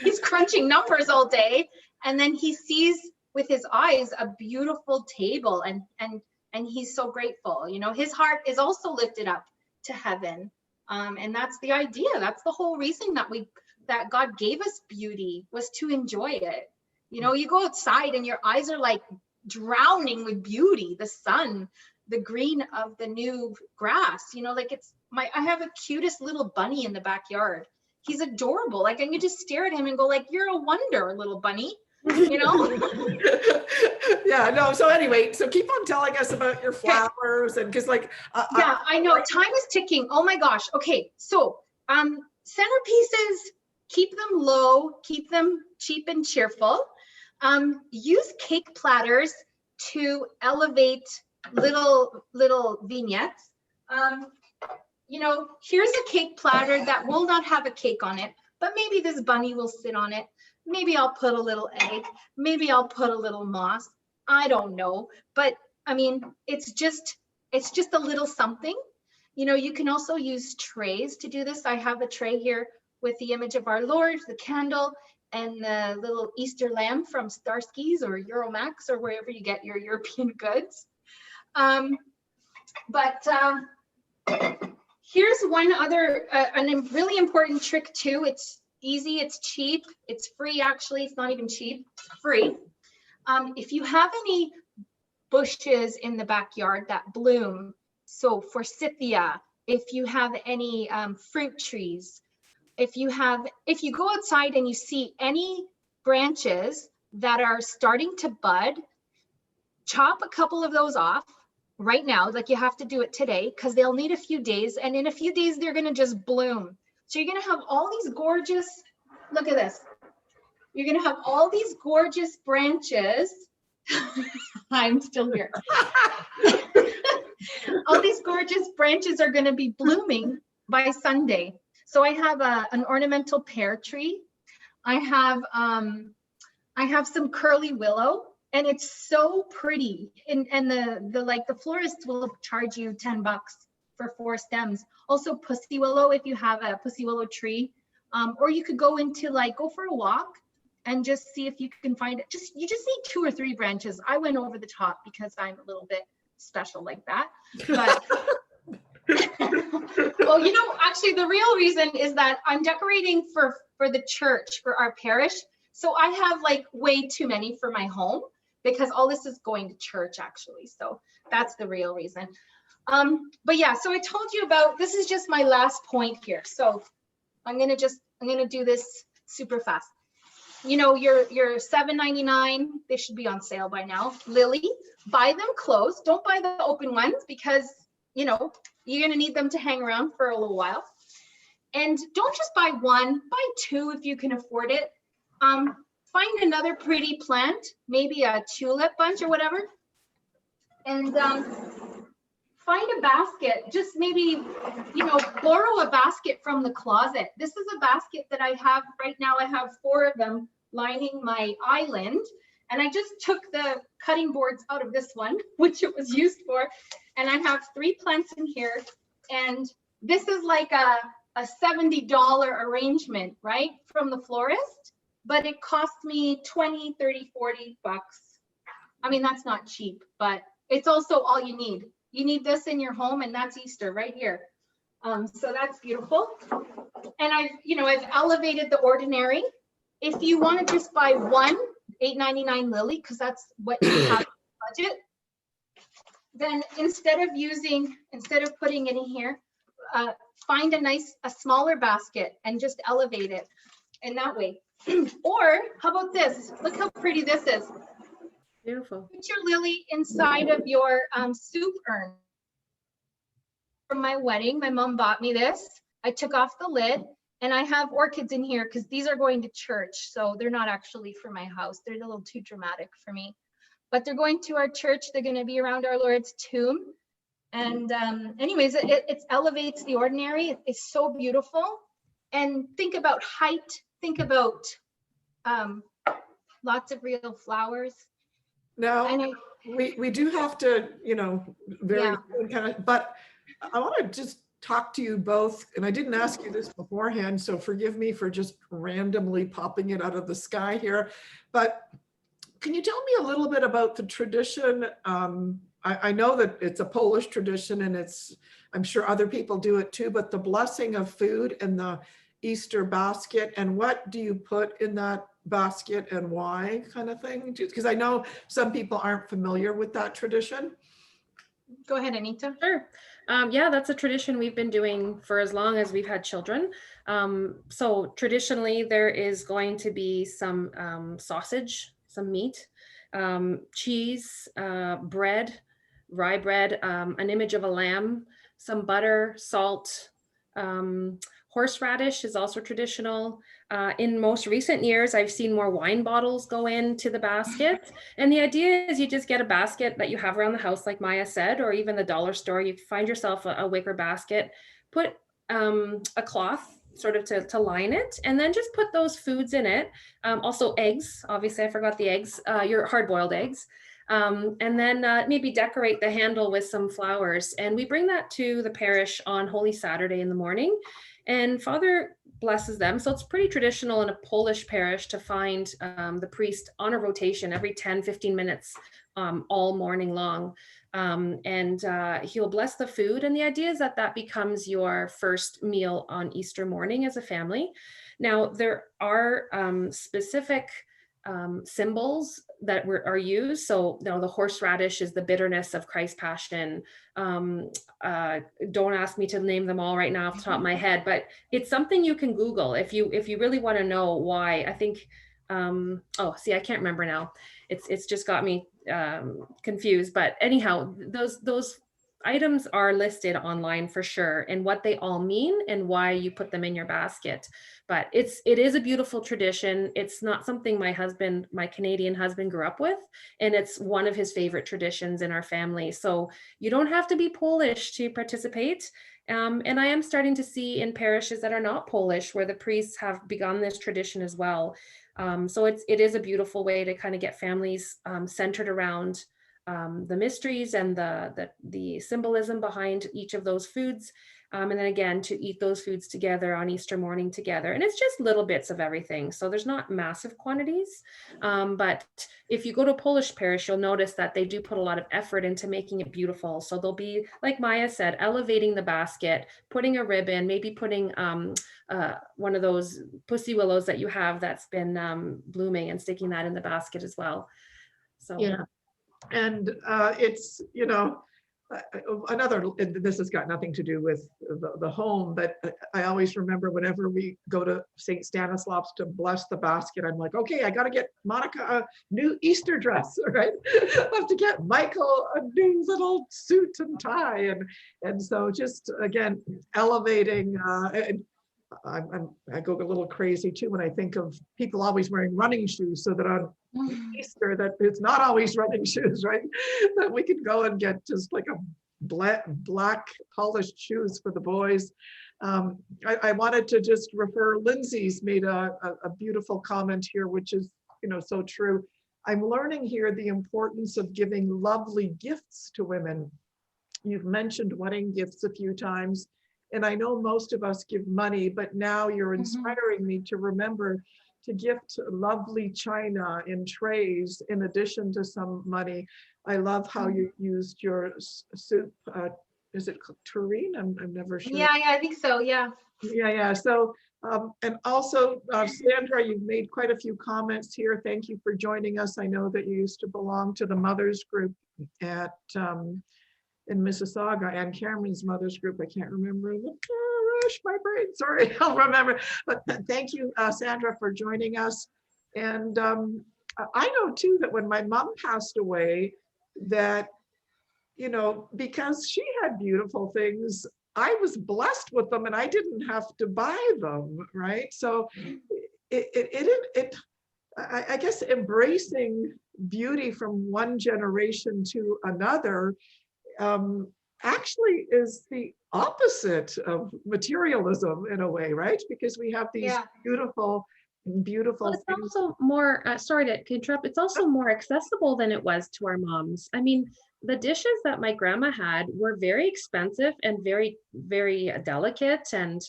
he's crunching numbers all day, and then he sees with his eyes a beautiful table, and he's so grateful. You know, his heart is also lifted up to heaven. And that's the idea. That's the whole reason that God gave us beauty, was to enjoy it. You know, you go outside and your eyes are like drowning with beauty, the sun, the green of the new grass, you know, like I have a cutest little bunny in the backyard. He's adorable. Like, I can just stare at him and go like, you're a wonder, little bunny, you know? Yeah, no. So anyway, so keep on telling us about your flowers, and because like, yeah, I know time is ticking. Oh my gosh. Okay. So, centerpieces, keep them low, keep them cheap and cheerful. Use cake platters to elevate little vignettes. You know, here's a cake platter that will not have a cake on it, but maybe this bunny will sit on it. Maybe I'll put a little egg. Maybe I'll put a little moss. I don't know. But I mean, it's just a little something. You know, you can also use trays to do this. I have a tray here with the image of our Lord, the candle, and the little Easter lamb from Starskis or Euromax or wherever you get your European goods. Here's one other, a really important trick too. It's easy, it's cheap, it's free. Actually, it's not even cheap, it's free. If you have any bushes in the backyard that bloom, so forsythia, if you have any fruit trees, if you go outside and you see any branches that are starting to bud, chop a couple of those off right now. Like, you have to do it today, because they'll need a few days, and in a few days they're going to just bloom. So you're going to have all these gorgeous, look at this, you're going to have all these gorgeous branches. I'm still here. All these gorgeous branches are going to be blooming by Sunday. So I have an ornamental pear tree. I have some curly willow, and it's so pretty. And the florist will charge you $10 for 4 stems. Also pussy willow, if you have a pussy willow tree, or you could go for a walk and just see if you can find it. You just need 2 or 3 branches. I went over the top because I'm a little bit special like that. But well, you know, actually the real reason is that I'm decorating for the church, for our parish. So I have like way too many for my home, because all this is going to church actually. So that's the real reason. But yeah, so I told you about, this is just my last point here. So I'm gonna do this super fast. You know, your $7.99, they should be on sale by now. Lily, buy them closed. Don't buy the open ones, because you know, you're gonna need them to hang around for a little while. And don't just buy 1, buy 2 if you can afford it. Find another pretty plant, maybe a tulip bunch or whatever. And find a basket, just maybe, you know, borrow a basket from the closet. This is a basket that I have right now. I have 4 of them lining my island. And I just took the cutting boards out of this one, which it was used for. And I have 3 plants in here. And this is like a $70 arrangement, right, from the florist. But it cost me 20, 30, 40 bucks. I mean, that's not cheap, but it's also all you need. You need this in your home, and that's Easter right here. So that's beautiful. And I've elevated the ordinary. If you want to just buy one $8.99 lily, because that's what you have in the budget, then instead of putting it in here, find a smaller basket and just elevate it in that way. Or how about this? Look how pretty this is. Beautiful. Put your lily inside of your soup urn. From my wedding, my mom bought me this. I took off the lid, and I have orchids in here because these are going to church. So they're not actually for my house. They're a little too dramatic for me. But they're going to our church. They're going to be around our Lord's tomb. And anyways, it elevates the ordinary. It's so beautiful. And think about height. Think about lots of real flowers. Now, we do have to, but I want to just talk to you both, and I didn't ask you this beforehand, so forgive me for just randomly popping it out of the sky here, but can you tell me a little bit about the tradition? I know that it's a Polish tradition, and I'm sure other people do it too, but the blessing of food and the Easter basket, and what do you put in that basket and why, kind of thing? Because I know some people aren't familiar with that tradition. Go ahead, Anita. Sure. Yeah, that's a tradition we've been doing for as long as we've had children. So traditionally, there is going to be some sausage, some meat, cheese, bread, rye bread, an image of a lamb, some butter, salt. Horseradish is also traditional. In most recent years, I've seen more wine bottles go into the basket. And the idea is you just get a basket that you have around the house, like Maja said, or even the dollar store. You find yourself a wicker basket, put a cloth sort of to line it, and then just put those foods in it. Also eggs, obviously I forgot the eggs, your hard-boiled eggs. And then maybe decorate the handle with some flowers. And we bring that to the parish on Holy Saturday in the morning. And Father blesses them. So it's pretty traditional in a Polish parish to find the priest on a rotation every 10, 15 minutes all morning long. And he'll bless the food. And the idea is that becomes your first meal on Easter morning as a family. Now, there are specific symbols that are used. So, the horseradish is the bitterness of Christ's passion. Don't ask me to name them all right now off the top of my head, but it's something you can Google if you really want to know why. I think, I can't remember now. It's just got me confused. But anyhow, those items are listed online for sure, and what they all mean and why you put them in your basket. But it is a beautiful tradition. It's not something my Canadian husband grew up with, and it's one of his favorite traditions in our family. So you don't have to be Polish to participate. And I am starting to see in parishes that are not Polish where the priests have begun this tradition as well. So it is a beautiful way to kind of get families centered around the mysteries and the symbolism behind each of those foods. And then again, to eat those foods together on Easter morning together. And it's just little bits of everything. So there's not massive quantities. But if you go to a Polish parish, you'll notice that they do put a lot of effort into making it beautiful. So they'll be, like Maja said, elevating the basket, putting a ribbon, maybe putting one of those pussy willows that you have that's been blooming, and sticking that in the basket as well. So yeah. And it's, this has got nothing to do with the home, but I always remember whenever we go to St. Stanislaus to bless the basket, I'm like, okay, I got to get Monica a new Easter dress, right? I have to get Michael a new little suit and tie. And so just, again, elevating, and I go a little crazy too when I think of people always wearing running shoes, so that on Easter that it's not always running shoes, right? That we could go and get just like a black polished shoes for the boys. I wanted to just refer, Lindsay's made a beautiful comment here, which is, so true. I'm learning here the importance of giving lovely gifts to women. You've mentioned wedding gifts a few times, and I know most of us give money, but now you're inspiring me to remember to gift lovely china in trays in addition to some money. I love how you used your soup. Is it tureen? I'm never sure. Yeah, I think so. Yeah. Yeah. So, and also, Sandra, you've made quite a few comments here. Thank you for joining us. I know that you used to belong to the mothers group at in Mississauga, and Cameron's mother's group. I can't remember. Rush my brain. Sorry, I'll remember. But thank you, Sandra, for joining us. And I know too that when my mom passed away, that because she had beautiful things, I was blessed with them, and I didn't have to buy them, right? So I guess embracing beauty from one generation to another actually is the opposite of materialism in a way, right? Because we have these beautiful Well, it's things. also more, sorry to interrupt, it's also more accessible than it was to our moms. I mean, the dishes that my grandma had were very expensive and very, very delicate, and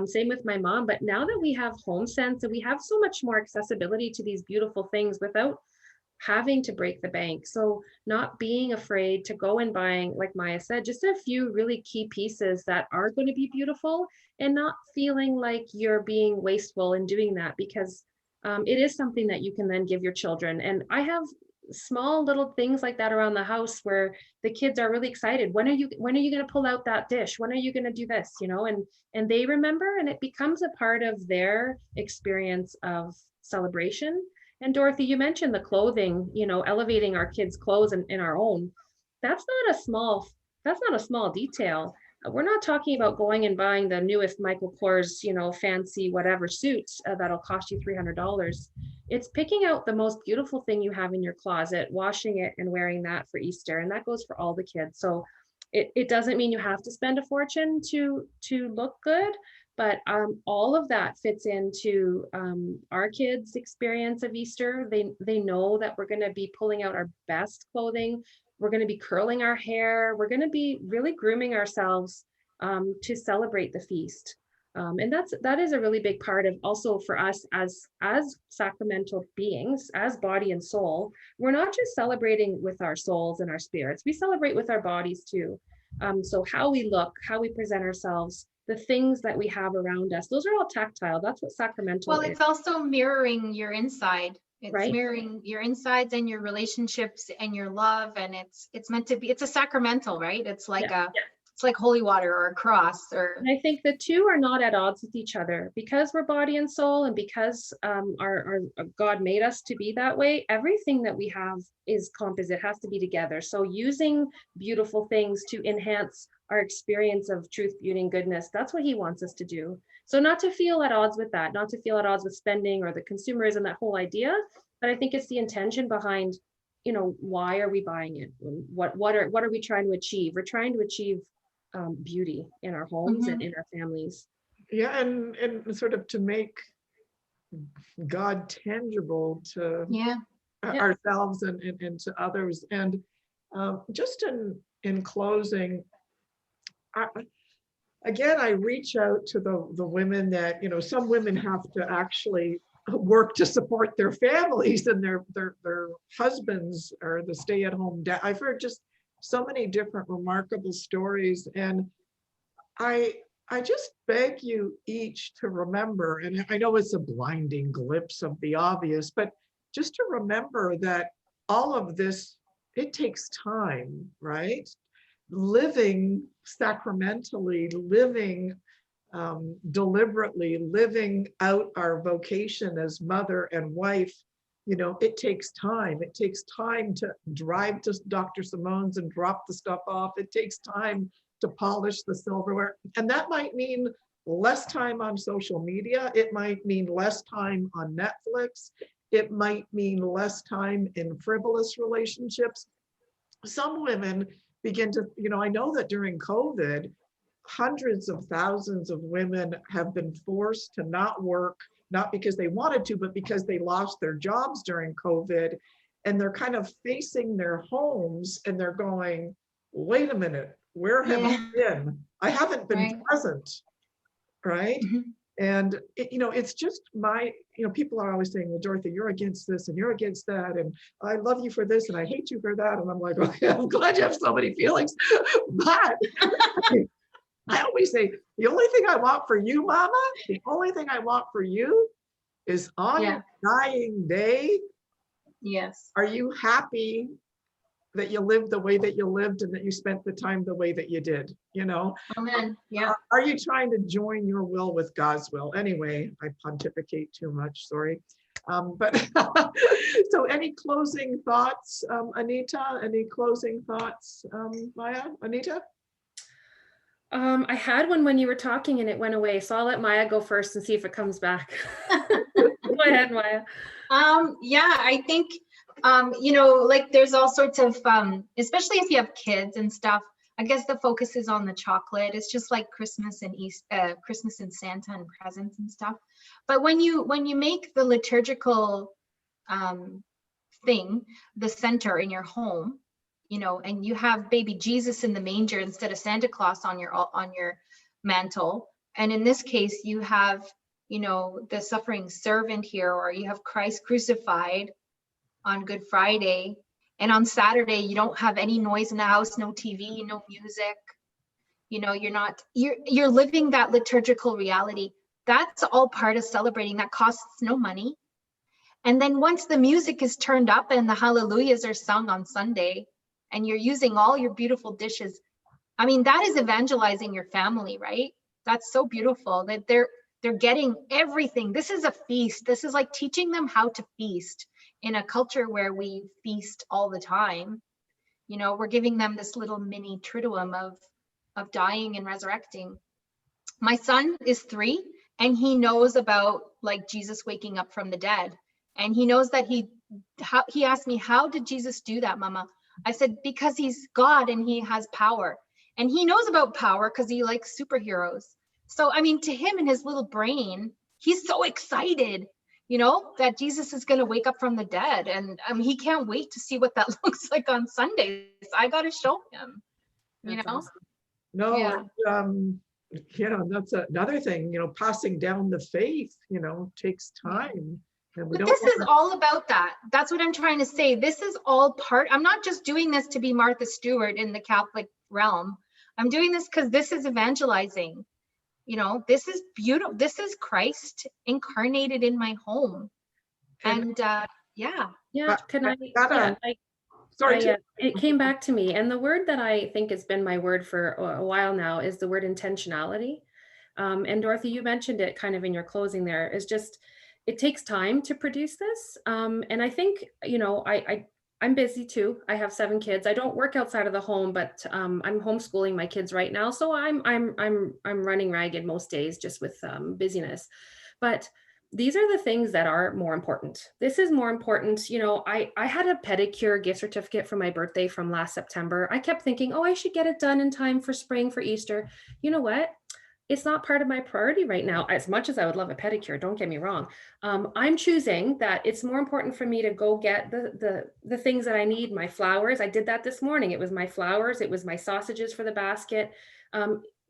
same with my mom. But now that we have HomeSense and we have so much more accessibility to these beautiful things without having to break the bank. So not being afraid to go and buying, like Maja said, just a few really key pieces that are going to be beautiful, and not feeling like you're being wasteful in doing that, because it is something that you can then give your children. And I have small little things like that around the house where the kids are really excited. When are you going to pull out that dish? When are you going to do this? And they remember, and it becomes a part of their experience of celebration. And Dorothy, you mentioned the clothing, elevating our kids' clothes in our own. That's not a small detail. We're not talking about going and buying the newest Michael Kors, fancy whatever suit that'll cost you $300. It's picking out the most beautiful thing you have in your closet, washing it and wearing that for Easter. And that goes for all the kids. So it doesn't mean you have to spend a fortune to look good. But all of that fits into our kids' experience of Easter. They know that we're going to be pulling out our best clothing. We're going to be curling our hair. We're going to be really grooming ourselves to celebrate the feast. And that is a really big part of also for us as sacramental beings, as body and soul. We're not just celebrating with our souls and our spirits. We celebrate with our bodies too. So how we look, how we present ourselves, the things that we have around us, those are all tactile. That's what sacramental is. Well, it's also mirroring your inside. It's right? Mirroring your insides and your relationships and your love. And it's meant to be, it's a sacramental, right? It's like it's like holy water or a cross. And I think the two are not at odds with each other, because we're body and soul, and because our God made us to be that way. Everything that we have is composite, has to be together. So using beautiful things to enhance our experience of truth, beauty, and goodness, that's what he wants us to do. So not to feel at odds with that, not to feel at odds with spending or the consumerism, that whole idea. But I think it's the intention behind, why are we buying it? What are we trying to achieve? We're trying to achieve beauty in our homes and in our families. Yeah, and sort of to make God tangible to ourselves and to others. And just in closing, I reach out to the women that, some women have to actually work to support their families and their husbands, or the stay-at-home dad. I've heard just so many different remarkable stories, and I just beg you each to remember, and I know it's a blinding glimpse of the obvious, but just to remember that all of this, it takes time, right? Living sacramentally, living deliberately, living out our vocation as mother and wife, it takes time. It takes time to drive to Dr. Simone's and drop the stuff off. It takes time to polish the silverware. And that might mean less time on social media. It might mean less time on Netflix. It might mean less time in frivolous relationships. Some women, begin to, I know that during COVID, hundreds of thousands of women have been forced to not work, not because they wanted to, but because they lost their jobs during COVID. And they're kind of facing their homes and they're going, wait a minute, where have I been? I haven't been present, right? And it's just people are always saying, well, Dorothy, you're against this and you're against that. And I love you for this and I hate you for that. And I'm like, okay, I'm glad you have so many feelings. But I always say, the only thing I want for you, Mama, the only thing I want for you is on your dying day. Yes. Are you happy that you lived the way that you lived and that you spent the time the way that you did? Amen. Yeah. Are you trying to join your will with God's will? Anyway, I pontificate too much, sorry. But so any closing thoughts, Anita? Any closing thoughts, Maya? Anita? I had one when you were talking and it went away. So I'll let Maya go first and see if it comes back. Go ahead, Maya. Yeah, I think, like there's all sorts of, especially if you have kids and stuff, I guess the focus is on the chocolate. It's just like Christmas and Christmas and Santa and presents and stuff. But when you make the liturgical thing the center in your home, and you have baby Jesus in the manger instead of Santa Claus on your mantle, and in this case you have the suffering servant here, or you have Christ crucified on Good Friday, and on Saturday you don't have any noise in the house, no TV, no music, you're living that liturgical reality. That's all part of celebrating. That costs no money. And then once the music is turned up and the hallelujahs are sung on Sunday, and you're using all your beautiful dishes, I mean, that is evangelizing your family, right? That's so beautiful that they're getting everything. This is a feast. This is like teaching them how to feast in a culture where we feast all the time. We're giving them this little mini triduum of dying and resurrecting. My son is 3 and he knows about like Jesus waking up from the dead. And he knows that he asked me, how did Jesus do that, Mama? I said, because he's God and he has power. And he knows about power because he likes superheroes. So, I mean, to him in his little brain, he's so excited, that Jesus is going to wake up from the dead. And he can't wait to see what that looks like on Sundays. I got to show him, That's awesome. No, Yeah. That's another thing, passing down the faith, takes time. But this is all about that. That's what I'm trying to say. This is all part. I'm not just doing this to be Martha Stewart in the Catholic realm. I'm doing this because this is evangelizing. This is beautiful. This is Christ incarnated in my home. And yeah. Can I? It came back to me. And the word that I think has been my word for a while now is the word intentionality. And Dorothy, you mentioned it kind of in your closing there, is just, it takes time to produce this. And I think, I'm busy too. I have 7 kids. I don't work outside of the home, but I'm homeschooling my kids right now. So I'm running ragged most days just with busyness. But these are the things that are more important. This is more important. I had a pedicure gift certificate for my birthday from last September. I kept thinking, I should get it done in time for spring, for Easter. You know what? It's not part of my priority right now, as much as I would love a pedicure, don't get me wrong. I'm choosing that it's more important for me to go get the things that I need, my flowers. I did that this morning. It was my flowers. It was my sausages for the basket.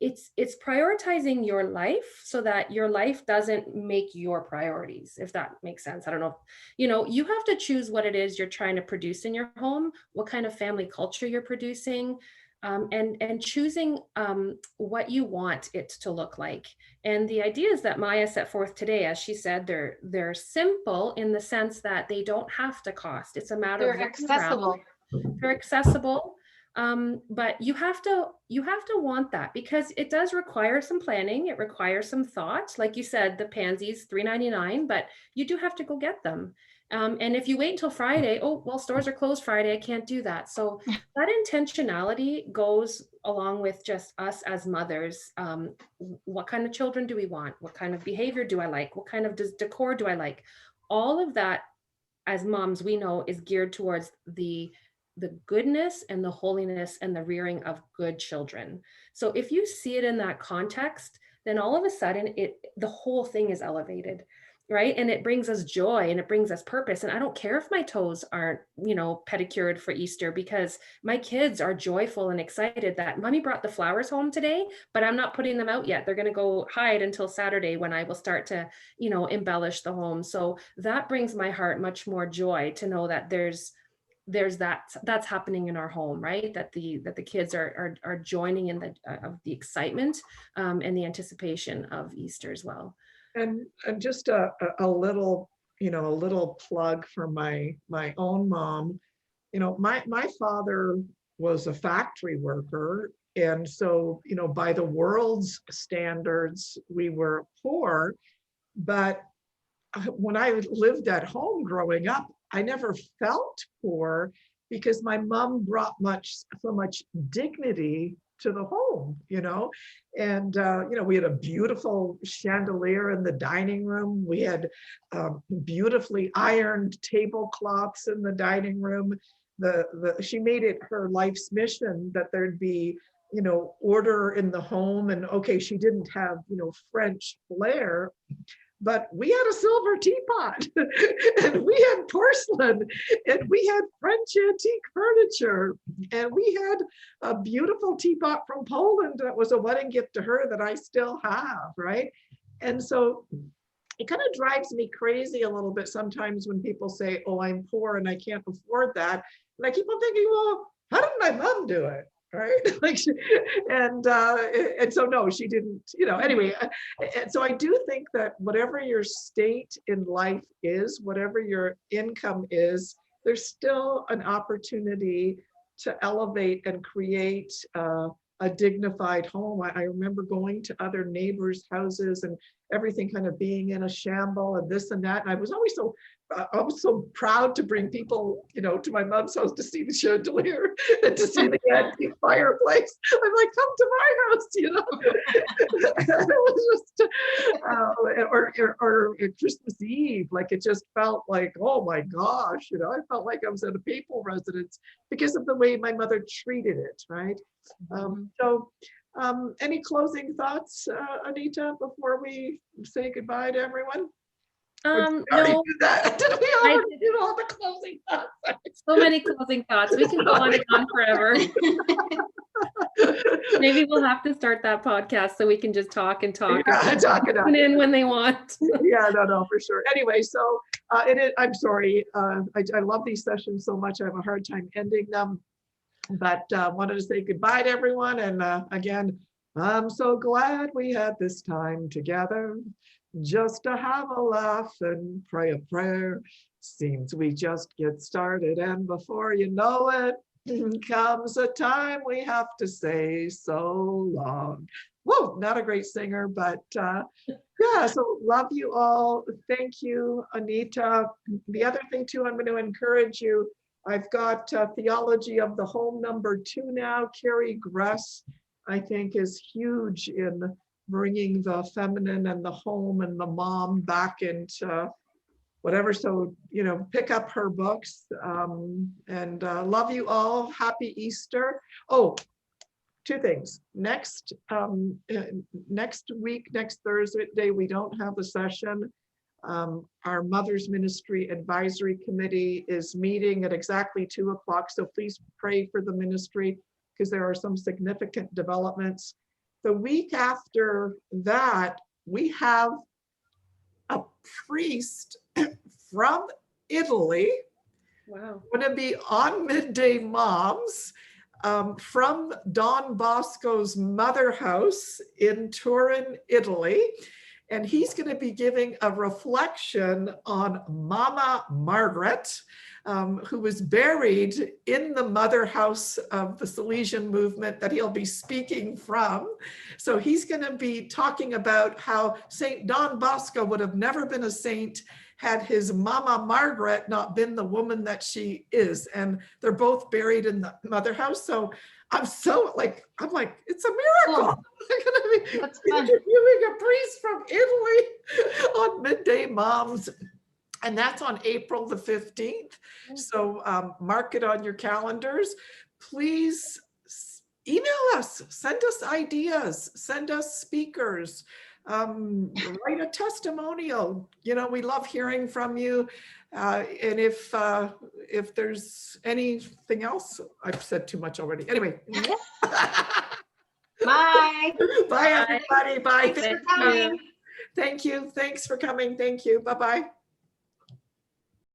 It's prioritizing your life so that your life doesn't make your priorities, if that makes sense. I don't know. You have to choose what it is you're trying to produce in your home, what kind of family culture you're producing. And choosing what you want it to look like. And the ideas that Maya set forth today, as she said, they're simple in the sense that they don't have to cost. It's a matter of accessible. They're accessible, but you have to want that, because it does require some planning. It requires some thought. Like you said, the pansies, $3.99, but you do have to go get them. And if you wait until Friday, stores are closed Friday, I can't do that. So that intentionality goes along with just us as mothers. What kind of children do we want? What kind of behavior do I like? What kind of decor do I like? All of that, as moms, we know is geared towards the the goodness and the holiness and the rearing of good children. So if you see it in that context, then all of a sudden the whole thing is elevated, right? And it brings us joy and it brings us purpose. And I don't care if my toes aren't, pedicured for Easter, because my kids are joyful and excited that mommy brought the flowers home today, but I'm not putting them out yet. They're going to go hide until Saturday when I will start to, embellish the home. So that brings my heart much more joy to know that there's that's happening in our home, right? That the kids are joining in the excitement and the anticipation of Easter as well. And just a little, a little plug for my own mom. My father was a factory worker. And so, by the world's standards, we were poor. But when I lived at home growing up, I never felt poor because my mom brought so much dignity to the home, and, we had a beautiful chandelier in the dining room. We had beautifully ironed tablecloths in the dining room. She made it her life's mission that there'd be, order in the home. And okay, she didn't have, French flair, but we had a silver teapot and we had porcelain and we had French antique furniture and we had a beautiful teapot from Poland that was a wedding gift to her that I still have, right? And so it kind of drives me crazy a little bit sometimes when people say, oh, I'm poor and I can't afford that. And I keep on thinking, well, how did my mom do it? Right. And so no, she didn't, anyway. And so I do think that whatever your state in life is, whatever your income is, there's still an opportunity to elevate and create a dignified home. I remember going to other neighbors' houses and everything kind of being in a shamble and this and that. And I was always so proud to bring people, to my mom's house to see the chandelier and to see the antique fireplace. I'm like, come to my house, It was just, or Christmas Eve, like it just felt like, oh my gosh, I felt like I was at a papal residence because of the way my mother treated it, right? So any closing thoughts, Anita, before we say goodbye to everyone? No, do that. Did we already do all the closing thoughts? So many closing thoughts. We can go on and on forever. Maybe we'll have to start that podcast so we can just talk and talk. Yeah, and talk it out. Tune in when they want. Yeah, no, for sure. Anyway, so I'm sorry. I love these sessions so much. I have a hard time ending them. But wanted to say goodbye to everyone. And again, I'm so glad we had this time together just to have a laugh and pray a prayer. Seems we just get started, and before you know it, comes a time we have to say so long. Whoa, not a great singer, but yeah, so love you all. Thank you, Anita. The other thing too, I'm going to encourage you. I've got Theology of the Home #2 now. Carrie Gress, I think, is huge in bringing the feminine and the home and the mom back into whatever. So, pick up her books, and love you all. Happy Easter. Oh, two things. Next week, next Thursday, we don't have a session. Our Mother's Ministry Advisory Committee is meeting at exactly 2 o'clock. So please pray for the ministry because there are some significant developments. The week after that, we have a priest from Italy. Wow. Going to be on Midday Moms from Don Bosco's mother house in Turin, Italy. And he's going to be giving a reflection on Mama Margaret, who was buried in the mother house of the Salesian movement that he'll be speaking from. So he's going to be talking about how St. Don Bosco would have never been a saint had his Mama Margaret not been the woman that she is. And they're both buried in the mother house. So I'm like, it's a miracle. Cool. I'm going to be That's fun. interviewing a priest from Italy on Midday Moms. And that's on April the 15th. So mark it on your calendars. Please email us, send us ideas, send us speakers, write a testimonial. You know, we love hearing from you. And if there's anything else, I've said too much already. Anyway. Bye. Bye, everybody. Bye. Thanks for coming. Thank you. Thanks for coming. Thank you. Bye-bye.